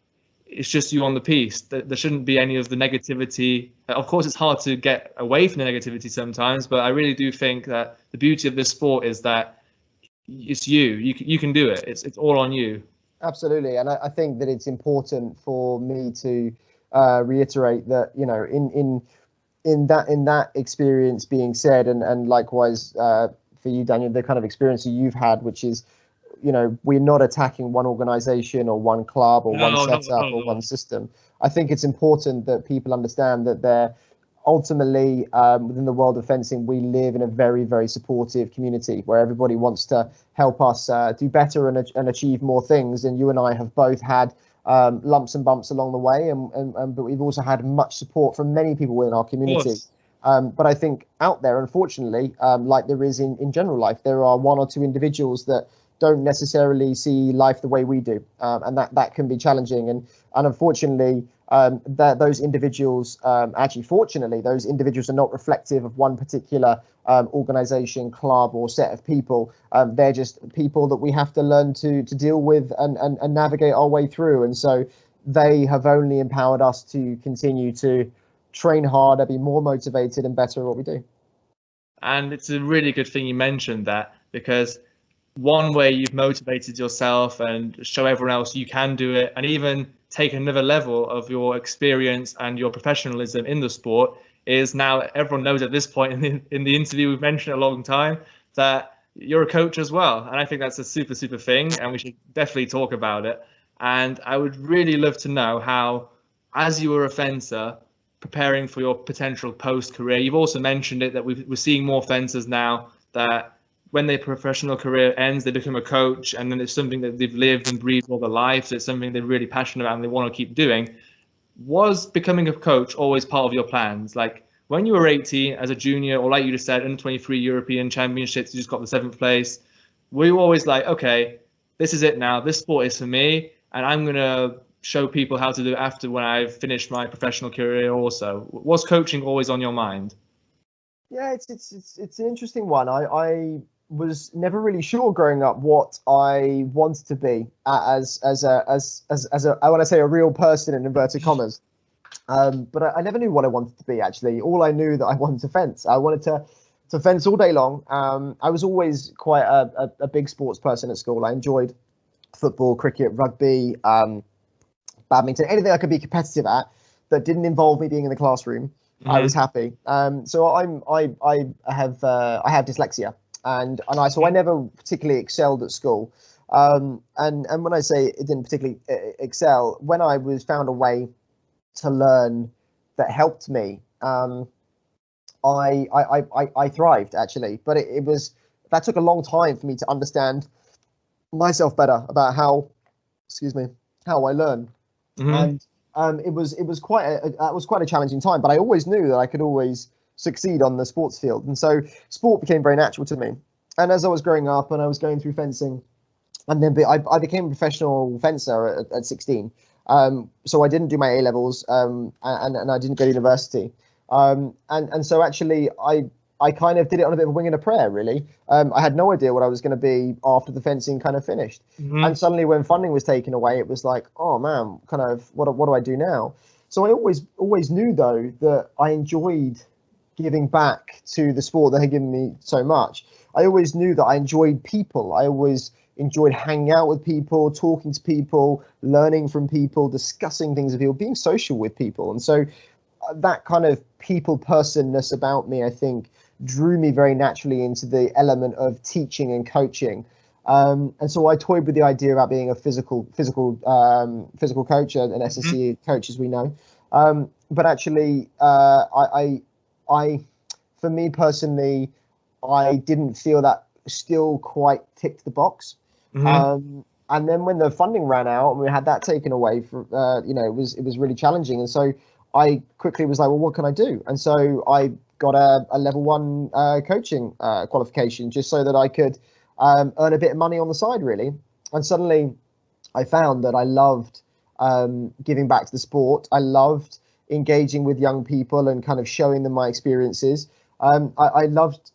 it's just you on the piste. There shouldn't be any of the negativity. Of course, it's hard to get away from the negativity sometimes, but I really do think that the beauty of this sport is that it's you. You can do it. It's all on you. Absolutely. And I think that it's important for me to reiterate that, you know, in that experience being said, and likewise for you, Daniel, the kind of experience that you've had, which is, you know, we're not attacking one organization or one club or one setup or one system. I think it's important that people understand that they're ultimately, within the world of fencing, we live in a very, very supportive community where everybody wants to help us do better and achieve more things. And you and I have both had lumps and bumps along the way, but we've also had much support from many people within our community. But I think out there, unfortunately, like there is in general life, there are one or two individuals that don't necessarily see life the way we do, and that can be challenging. And unfortunately, those individuals, actually, fortunately, those individuals are not reflective of one particular organization, club, or set of people. They're just people that we have to learn to deal with and navigate our way through. And so they have only empowered us to continue to train harder, be more motivated, and better at what we do. And it's a really good thing you mentioned that, because one way you've motivated yourself and show everyone else you can do it, and even take another level of your experience and your professionalism in the sport, is now everyone knows at this point in the interview we've mentioned a long time that you're a coach as well. And I think that's a super thing, and we should definitely talk about it. And I would really love to know how, as you were a fencer preparing for your potential post-career, you've also mentioned it that we're seeing more fencers now that when their professional career ends, they become a coach, and then it's something that they've lived and breathed all their life. So it's something they're really passionate about and they want to keep doing. Was becoming a coach always part of your plans? Like when you were 18 as a junior, or like you just said, under 23 European Championships, you just got the 7th place. Were you always like, okay, this is it now, this sport is for me, and I'm going to show people how to do it after when I've finished my professional career also? Was coaching always on your mind? Yeah, it's an interesting one. I was never really sure growing up what I wanted to be as a I want to say a real person in inverted commas. But I never knew what I wanted to be, actually. All I knew that I wanted to fence. I wanted to fence all day long. I was always quite a big sports person at school. I enjoyed football, cricket, rugby, badminton, anything I could be competitive at that didn't involve me being in the classroom. I was happy. So I have dyslexia, and I never particularly excelled at school. And when I say it didn't particularly excel, when I was found a way to learn that helped me, I thrived, actually. But that took a long time for me to understand myself better about how I learn. And it was quite a challenging time, but I always knew that I could always succeed on the sports field, and so sport became very natural to me. And as I was growing up and I was going through fencing, and then I became a professional fencer at 16. So I didn't do my A levels, and I didn't go to university. And so actually I kind of did it on a bit of a wing and a prayer, really. I had no idea what I was going to be after the fencing kind of finished. And suddenly when funding was taken away, it was like, oh man, kind of what do I do now? So I always knew, though, that I enjoyed giving back to the sport that had given me so much. I always knew that I enjoyed people. I always enjoyed hanging out with people, talking to people, learning from people, discussing things with people, being social with people. And so that kind of people personness about me, I think, drew me very naturally into the element of teaching and coaching. And so I toyed with the idea about being a physical coach, an SSC coach, as we know. But actually, for me personally, I didn't feel that still quite ticked the box. And then when the funding ran out and we had that taken away, it was really challenging. And so I quickly was like, well, what can I do? And so I got a level 1 coaching qualification, just so that I could earn a bit of money on the side, really. And suddenly I found that I loved giving back to the sport. I loved engaging with young people and kind of showing them my experiences. I loved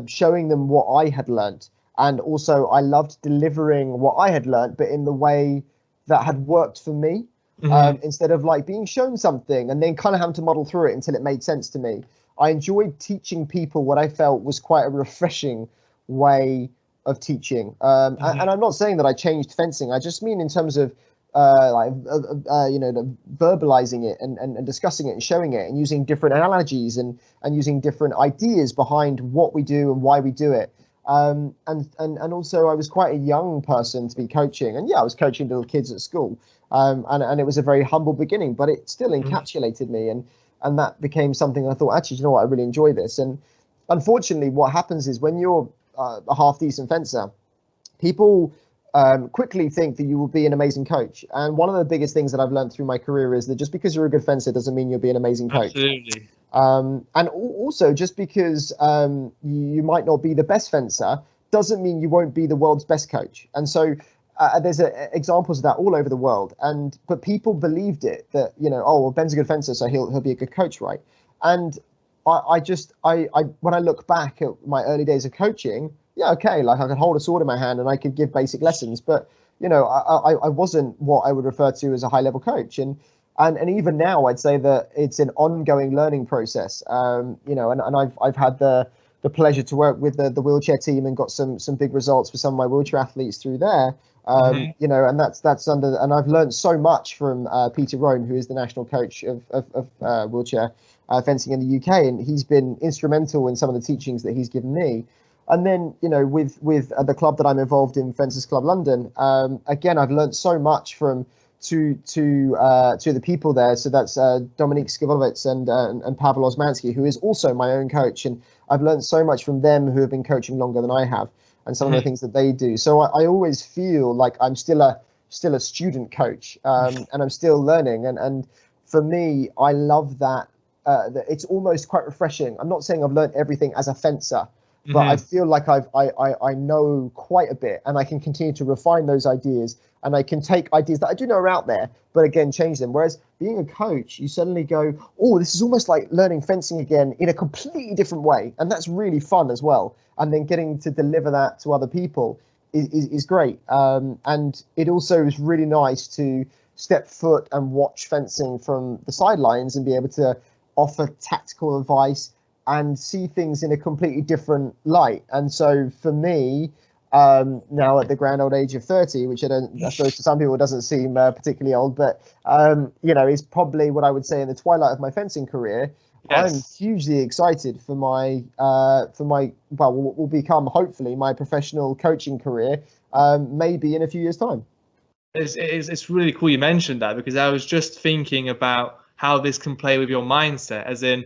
showing them what I had learnt. And also I loved delivering what I had learnt, but in the way that had worked for me. Instead of like being shown something and then kind of having to muddle through it until it made sense to me. I enjoyed teaching people what I felt was quite a refreshing way of teaching. And I'm not saying that I changed fencing. I just mean in terms of verbalizing it and discussing it and showing it and using different analogies and using different ideas behind what we do and why we do it. And also I was quite a young person to be coaching, and I was coaching little kids at school, and it was a very humble beginning, but it still encapsulated me, and that became something I thought, actually, you know what, I really enjoy this. And unfortunately what happens is when you're a half decent fencer, people quickly think that you will be an amazing coach. And one of the biggest things that I've learned through my career is that just because you're a good fencer doesn't mean you'll be an amazing coach. Absolutely. And also, just because you might not be the best fencer doesn't mean you won't be the world's best coach. And so there's examples of that all over the world. But people believed it, that, oh, well, Ben's a good fencer, so he'll be a good coach, right? And I when I look back at my early days of coaching, okay, like I could hold a sword in my hand and I could give basic lessons, but I wasn't what I would refer to as a high level coach. And even now, I'd say that it's an ongoing learning process. And I've had the pleasure to work with the wheelchair team and got some big results for some of my wheelchair athletes through there. And that's and I've learned so much from Peter Rohn, who is the national coach of wheelchair fencing in the UK, and he's been instrumental in some of the teachings that he's given me. And then, with the club that I'm involved in, Fencers Club London, again, I've learned so much from to the people there. So that's Dominik Skivolowicz and Pavel Osmansky, who is also my own coach. And I've learned so much from them, who have been coaching longer than I have, and some of the things that they do. So I always feel like I'm still a student coach, and I'm still learning. And for me, I love that. It's almost quite refreshing. I'm not saying I've learned everything as a fencer, but I feel like I know quite a bit, and I can continue to refine those ideas, and I can take ideas that I do know are out there, but again, change them. Whereas being a coach, you suddenly go, oh, this is almost like learning fencing again in a completely different way. And that's really fun as well. And then getting to deliver that to other people is great. And it also is really nice to step foot and watch fencing from the sidelines and be able to offer tactical advice and see things in a completely different light. And so for me, now at the grand old age of 30, which I suppose to some people doesn't seem particularly old, but is probably what I would say in the twilight of my fencing career. Yes. I'm hugely excited for my what will become hopefully my professional coaching career, maybe in a few years' time. It's really cool you mentioned that, because I was just thinking about how this can play with your mindset, as in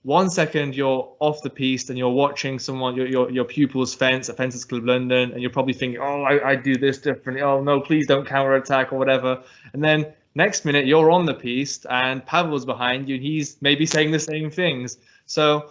1 second you're off the piste and you're watching someone, your pupils fence at Fencers Club London, and you're probably thinking, oh, I do this differently. Oh no, please don't counter attack or whatever. And then next minute you're on the piste and Pavel's behind you and he's maybe saying the same things. So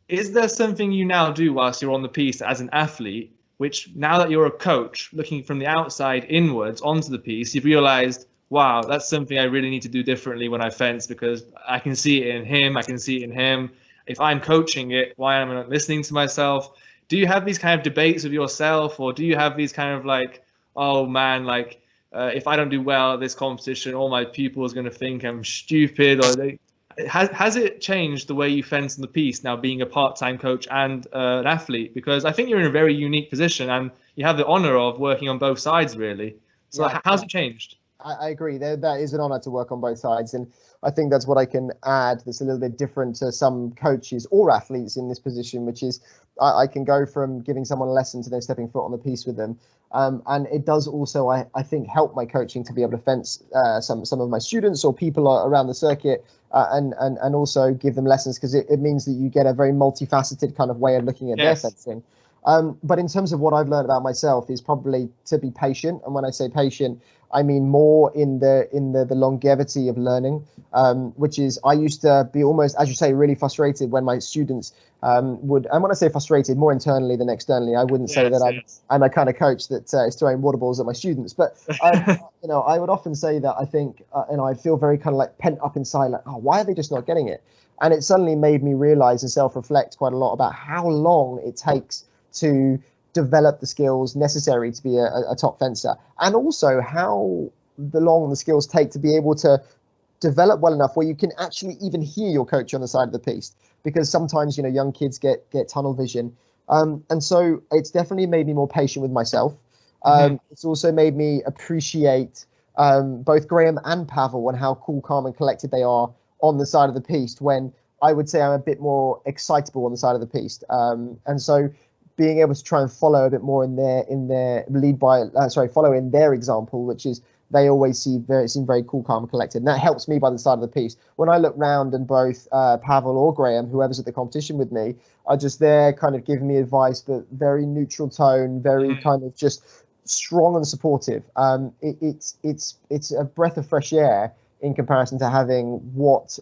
is there something you now do whilst you're on the piste as an athlete, which now that you're a coach, looking from the outside inwards onto the piste, you've realized, wow, that's something I really need to do differently when I fence, because I can see it in him, I can see it in him. If I'm coaching it, why am I not listening to myself? Do you have these kind of debates with yourself, or do you have these kind of like, oh man, like if I don't do well at this competition, all my pupils are going to think I'm stupid? Or has it changed the way you fence on the piste now, being a part-time coach and an athlete? Because I think you're in a very unique position and you have the honor of working on both sides, really. So yeah, how's it changed? I agree. That is an honor to work on both sides. And I think that's what I can add that's a little bit different to some coaches or athletes in this position, which is I can go from giving someone a lesson to then stepping foot on the piste with them. And it does also, I think, help my coaching to be able to fence some of my students or people around the circuit and also give them lessons, because it means that you get a very multifaceted kind of way of looking at their fencing. But in terms of what I've learned about myself is probably to be patient. And when I say patient, I mean more in the longevity of learning, which is I used to be almost, as you say, really frustrated when my students would, and when I say frustrated, more internally than externally. I wouldn't say that I'm a kind of coach that is throwing water balls at my students, but I would often say that I think, and I feel very kind of like pent up inside, like, oh, why are they just not getting it? And it suddenly made me realize and self-reflect quite a lot about how long it takes to develop the skills necessary to be a top fencer, and also how long the skills take to be able to develop well enough where you can actually even hear your coach on the side of the piste, because sometimes young kids get tunnel vision, and so it's definitely made me more patient with myself. It's also made me appreciate both Graham and Pavel and how cool, calm and collected they are on the side of the piste, when I would say I'm a bit more excitable on the side of the piste, and so being able to try and follow a bit more in their lead by follow in their example, which is they always seem very cool, calm, and collected. And that helps me by the side of the piste. When I look round and both Pavel or Graham, whoever's at the competition with me, are just there kind of giving me advice, but very neutral tone, very kind of just strong and supportive. It's a breath of fresh air in comparison to having what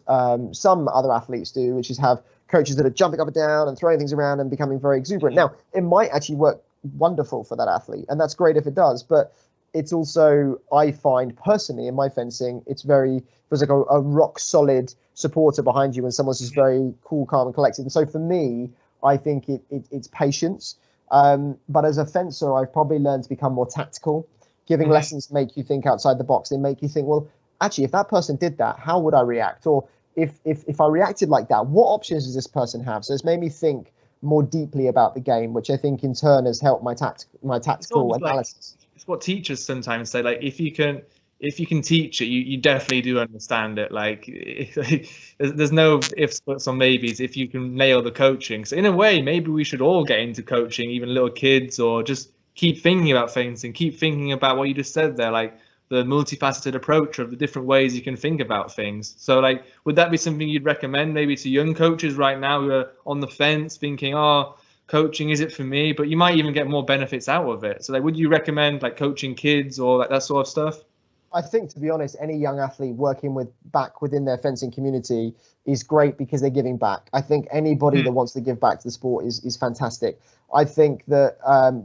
some other athletes do, which is have coaches that are jumping up and down and throwing things around and becoming very exuberant. Now, it might actually work wonderful for that athlete, and that's great if it does, but it's also, I find personally in my fencing, there's like a rock solid supporter behind you when someone's just very cool, calm and collected. And so for me, I think it's patience. But as a fencer, I've probably learned to become more tactical. Giving lessons make you think outside the box. They make you think, well, actually, if that person did that, how would I react? Or if I reacted like that, what options does this person have? So it's made me think more deeply about the game, which I think in turn has helped my tactical analysis. It's what teachers sometimes say, like if you can teach it, you definitely do understand it. Like there's no ifs, buts, or maybes if you can nail the coaching. So in a way, maybe we should all get into coaching, even little kids, or just keep thinking about things and keep thinking about what you just said there, like the multifaceted approach of the different ways you can think about things. So like, would that be something you'd recommend maybe to young coaches right now who are on the fence thinking, oh, coaching, is it for me? But you might even get more benefits out of it. So like, would you recommend like coaching kids or like that sort of stuff? I think, to be honest, any young athlete working back within their fencing community is great because they're giving back. I think anybody that wants to give back to the sport is fantastic. I think that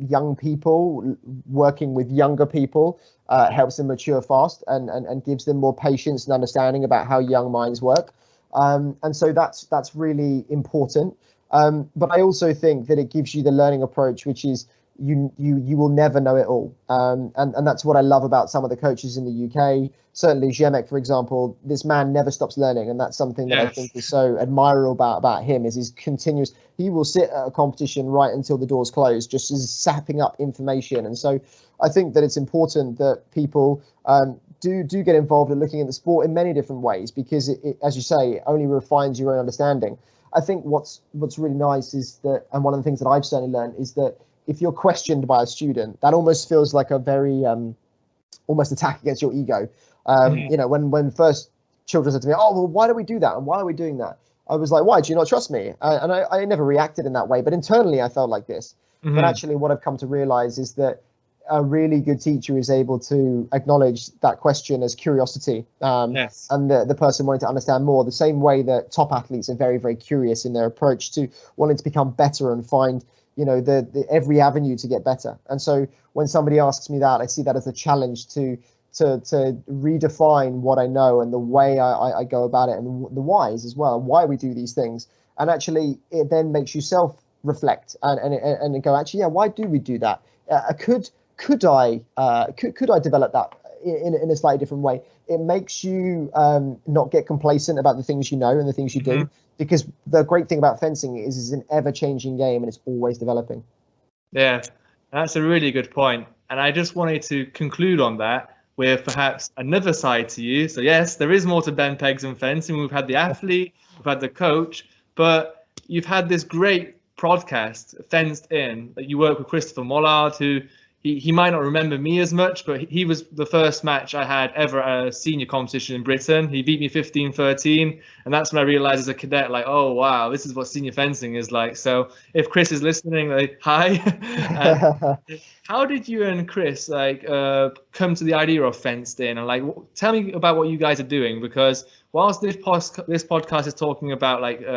young people working with younger people helps them mature fast and gives them more patience and understanding about how young minds work. And so that's really important. But I also think that it gives you the learning approach, which is you will never know it all. And that's what I love about some of the coaches in the UK. Certainly Ziemek, for example, this man never stops learning, and that's something that I think is so admirable about him, is his continuous. He will sit at a competition right until the doors close, just as sapping up information. And so I think that it's important that people do get involved in looking at the sport in many different ways, because it, as you say, it only refines your own understanding. I think what's really nice is that, and one of the things that I've certainly learned is that if you're questioned by a student, that almost feels like a very almost attack against your ego. You know, when first children said to me, "Oh, well, why do we do that? And why are we doing that?" I was like, "Why do you not trust me?" And I never reacted in that way, but internally I felt like this. But actually, what I've come to realize is that a really good teacher is able to acknowledge that question as curiosity, and the person wanting to understand more, the same way that top athletes are very, very curious in their approach to wanting to become better and find, you know, the every avenue to get better. And so when somebody asks me that, I see that as a challenge to redefine what I know and the way I go about it, and the whys as well, and why we do these things. And actually, it then makes you self-reflect and go, actually, yeah, why do we do that? Could I develop that in a slightly different way? It makes you not get complacent about the things you know and the things you do, because the great thing about fencing is it's an ever-changing game and it's always developing. Yeah, that's a really good point. And I just wanted to conclude on that with perhaps another side to you. So yes, there is more to bend pegs and fencing. We've had the athlete, we've had the coach, but you've had this great podcast, Fenced In, that you work with Christopher Mollard, who he might not remember me as much, but he was the first match I had ever at a senior competition in Britain. He beat me 15-13, and that's when I realized as a cadet, like, oh wow, this is what senior fencing is like. So if Chris is listening, like, hi. How did you and Chris come to the idea of Fenced In? And like, tell me about what you guys are doing, because whilst this podcast is talking about like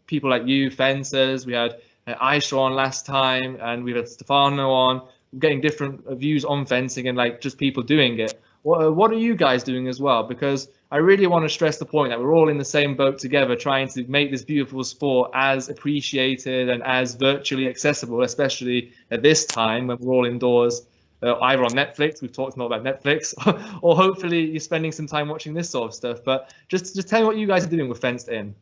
people like you, fencers, we had Aisha on last time, and we had Stefano on, getting different views on fencing and like just people doing it. What are you guys doing as well? Because I really want to stress the point that we're all in the same boat together, trying to make this beautiful sport as appreciated and as virtually accessible, especially at this time when we're all indoors, either on Netflix. We've talked a lot about Netflix, or hopefully you're spending some time watching this sort of stuff. But just tell me what you guys are doing with Fenced In.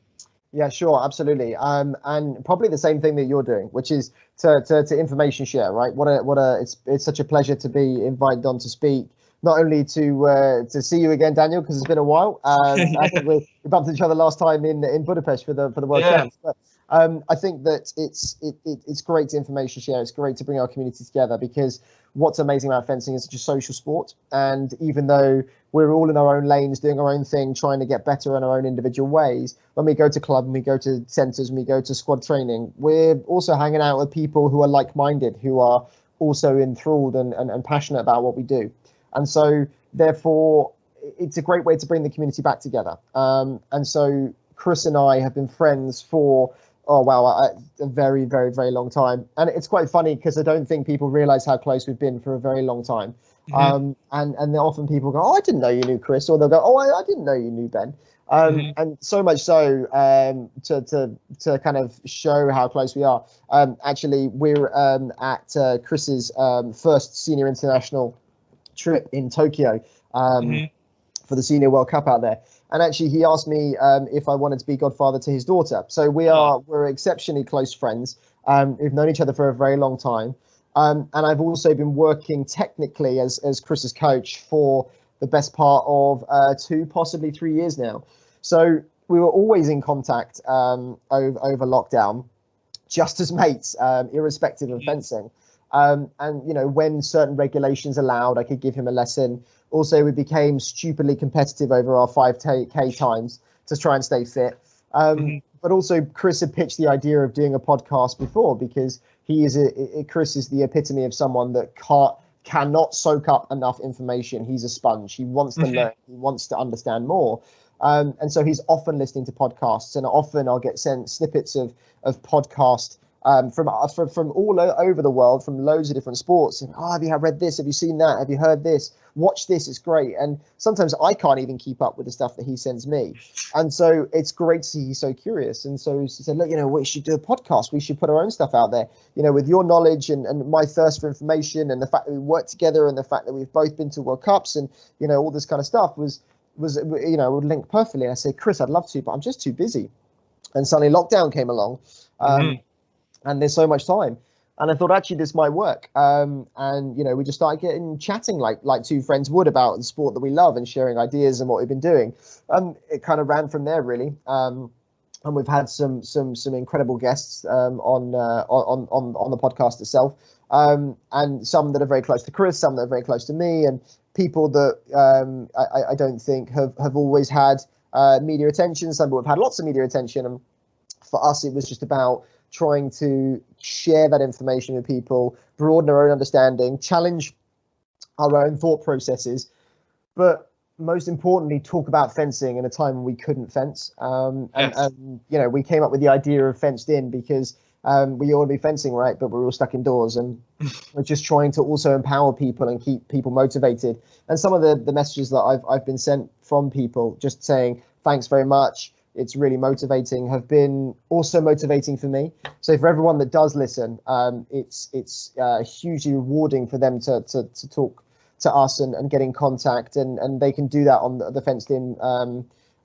Yeah, sure, absolutely, and probably the same thing that you're doing, which is to information share, right? It's such a pleasure to be invited on to speak. Not only to see you again, Daniel, because it's been a while. I think we bumped each other last time in Budapest for the World Champs. But I think that it's great to information share. It's great to bring our community together, because what's amazing about fencing is such a social sport. And even though we're all in our own lanes, doing our own thing, trying to get better in our own individual ways, when we go to club and we go to centres and we go to squad training, we're also hanging out with people who are like-minded, who are also enthralled and passionate about what we do. And so, therefore, it's a great way to bring the community back together. And so Chris and I have been friends for, a very, very, very long time. And it's quite funny because I don't think people realize how close we've been for a very long time. And then often people go, "Oh, I didn't know you knew Chris," or they'll go, "Oh, I didn't know you knew Ben." And so much so to kind of show how close we are. Actually, we're at Chris's first senior international trip in Tokyo for the Senior World Cup out there. And actually, he asked me if I wanted to be godfather to his daughter. So we're exceptionally close friends. We've known each other for a very long time. And I've also been working technically as Chris's coach for the best part of 2, possibly 3 years now. So we were always in contact over lockdown, just as mates, irrespective of fencing. And, you know, when certain regulations allowed, I could give him a lesson. Also, we became stupidly competitive over our 5K times to try and stay fit. But also, Chris had pitched the idea of doing a podcast before, because Chris is the epitome of someone that cannot soak up enough information. He's a sponge. He wants to learn. He wants to understand more. And so he's often listening to podcasts, and often I'll get sent snippets of podcast from all over the world, from loads of different sports. And, have you read this? Have you seen that? Have you heard this? Watch this. It's great. And sometimes I can't even keep up with the stuff that he sends me. And so it's great to see he's so curious. And so he said, look, we should do a podcast. We should put our own stuff out there, with your knowledge and my thirst for information, and the fact that we work together, and the fact that we've both been to World Cups, and, all this kind of stuff would link perfectly. I said, Chris, I'd love to, but I'm just too busy. And suddenly lockdown came along. And there's so much time, and I thought actually this might work. And we just started chatting like two friends would about the sport that we love, and sharing ideas and what we've been doing. And it kind of ran from there, really. And we've had some incredible guests on the podcast itself, and some that are very close to Chris, some that are very close to me, and people that I don't think have always had media attention. Some people have had lots of media attention, and for us it was just about trying to share that information with people, broaden our own understanding, challenge our own thought processes, but most importantly, talk about fencing in a time when we couldn't fence. Yes. And we came up with the idea of Fenced In because we all want to be fencing, right? But we're all stuck indoors, and we're just trying to also empower people and keep people motivated. And some of the messages that I've been sent from people just saying, thanks very much, it's really motivating, have been also motivating for me. So for everyone that does listen, it's hugely rewarding for them to talk to us and get in contact, and they can do that on the Fenced In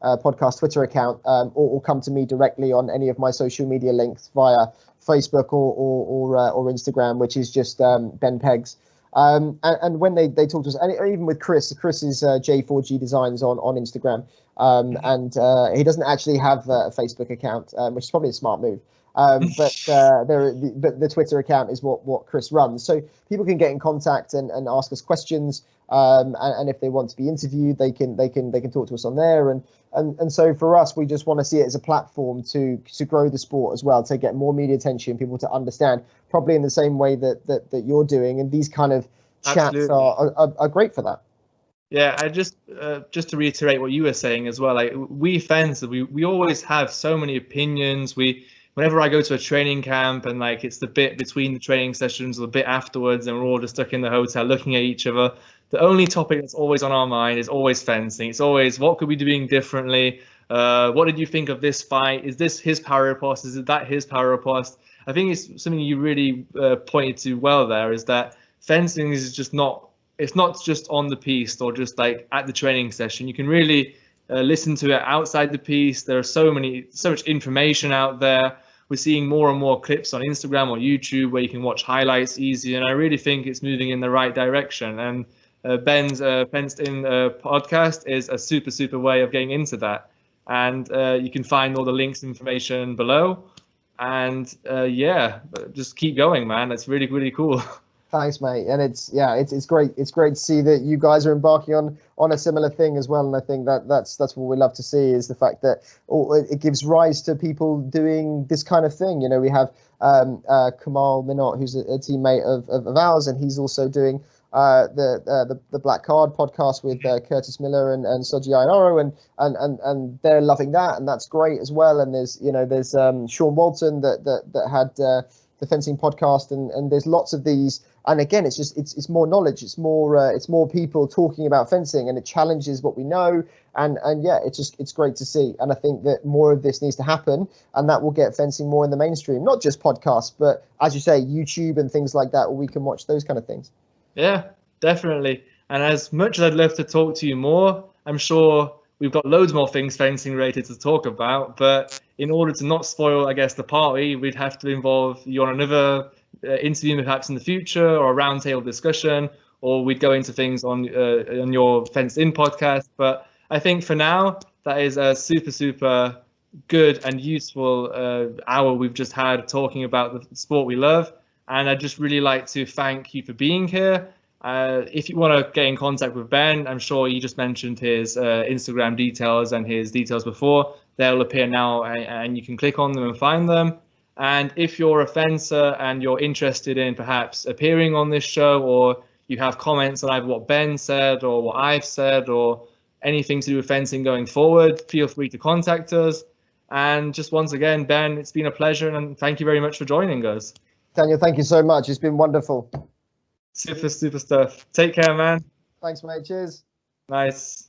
podcast Twitter account, or come to me directly on any of my social media links via Facebook or Instagram, which is just Ben Peggs. And when they talk to us, and even with Chris is J4G Designs on Instagram, and he doesn't actually have a Facebook account, which is probably a smart move. But the Twitter account is what Chris runs, so people can get in contact and ask us questions, and if they want to be interviewed, they can talk to us on there, and so for us, we just want to see it as a platform to grow the sport as well, to get more media attention, people to understand, probably in the same way that you're doing, and these kind of chats are great for that. Yeah, I just to reiterate what you were saying as well, like we fencers, we always have so many opinions. Whenever I go to a training camp, and like it's the bit between the training sessions or the bit afterwards, and we're all just stuck in the hotel looking at each other, the only topic that's always on our mind is always fencing. It's always, what could we be doing differently? What did you think of this fight? Is this his power riposte? Is that his power riposte? I think it's something you really pointed to well there, is that fencing is just not, it's not just on the piste or just like at the training session. You can really listen to it outside the piste. There are so much information out there. We're seeing more and more clips on Instagram or YouTube where you can watch highlights easy, and I really think it's moving in the right direction. And Ben's Fenced In podcast is a super way of getting into that. And you can find all the links and information below. And just keep going, man. That's really cool. Thanks, mate. And it's great. It's great to see that you guys are embarking on a similar thing as well. And I think that's what we love to see, is the fact that it gives rise to people doing this kind of thing. We have Kamal Minot, who's a teammate of ours, and he's also doing the Black Card podcast with Curtis Miller and Soji Ainaro, and they're loving that, and that's great as well. And there's Sean Walton that had the fencing podcast, and there's lots of these. And again, it's more knowledge, it's more people talking about fencing, and it challenges what we know, and it's great to see. And I think that more of this needs to happen, and that will get fencing more in the mainstream, not just podcasts, but as you say, YouTube and things like that, where we can watch those kind of things. Yeah, definitely. And as much as I'd love to talk to you more, I'm sure we've got loads more things fencing related to talk about. But in order to not spoil, I guess, the party, we'd have to involve you on another interview perhaps in the future, or a roundtable discussion, or we'd go into things on your Fenced In podcast. But I think for now, that is a super good and useful hour we've just had talking about the sport we love. And I'd just really like to thank you for being here. If you want to get in contact with Ben, I'm sure you just mentioned his Instagram details and his details before. They'll appear now, and you can click on them and find them. And if you're a fencer and you're interested in perhaps appearing on this show, or you have comments on either what Ben said or what I've said, or anything to do with fencing going forward, feel free to contact us. And just once again, Ben, it's been a pleasure, and thank you very much for joining us. Daniel, thank you so much. It's been wonderful. Super stuff. Take care, man. Thanks, mate. Cheers. Nice.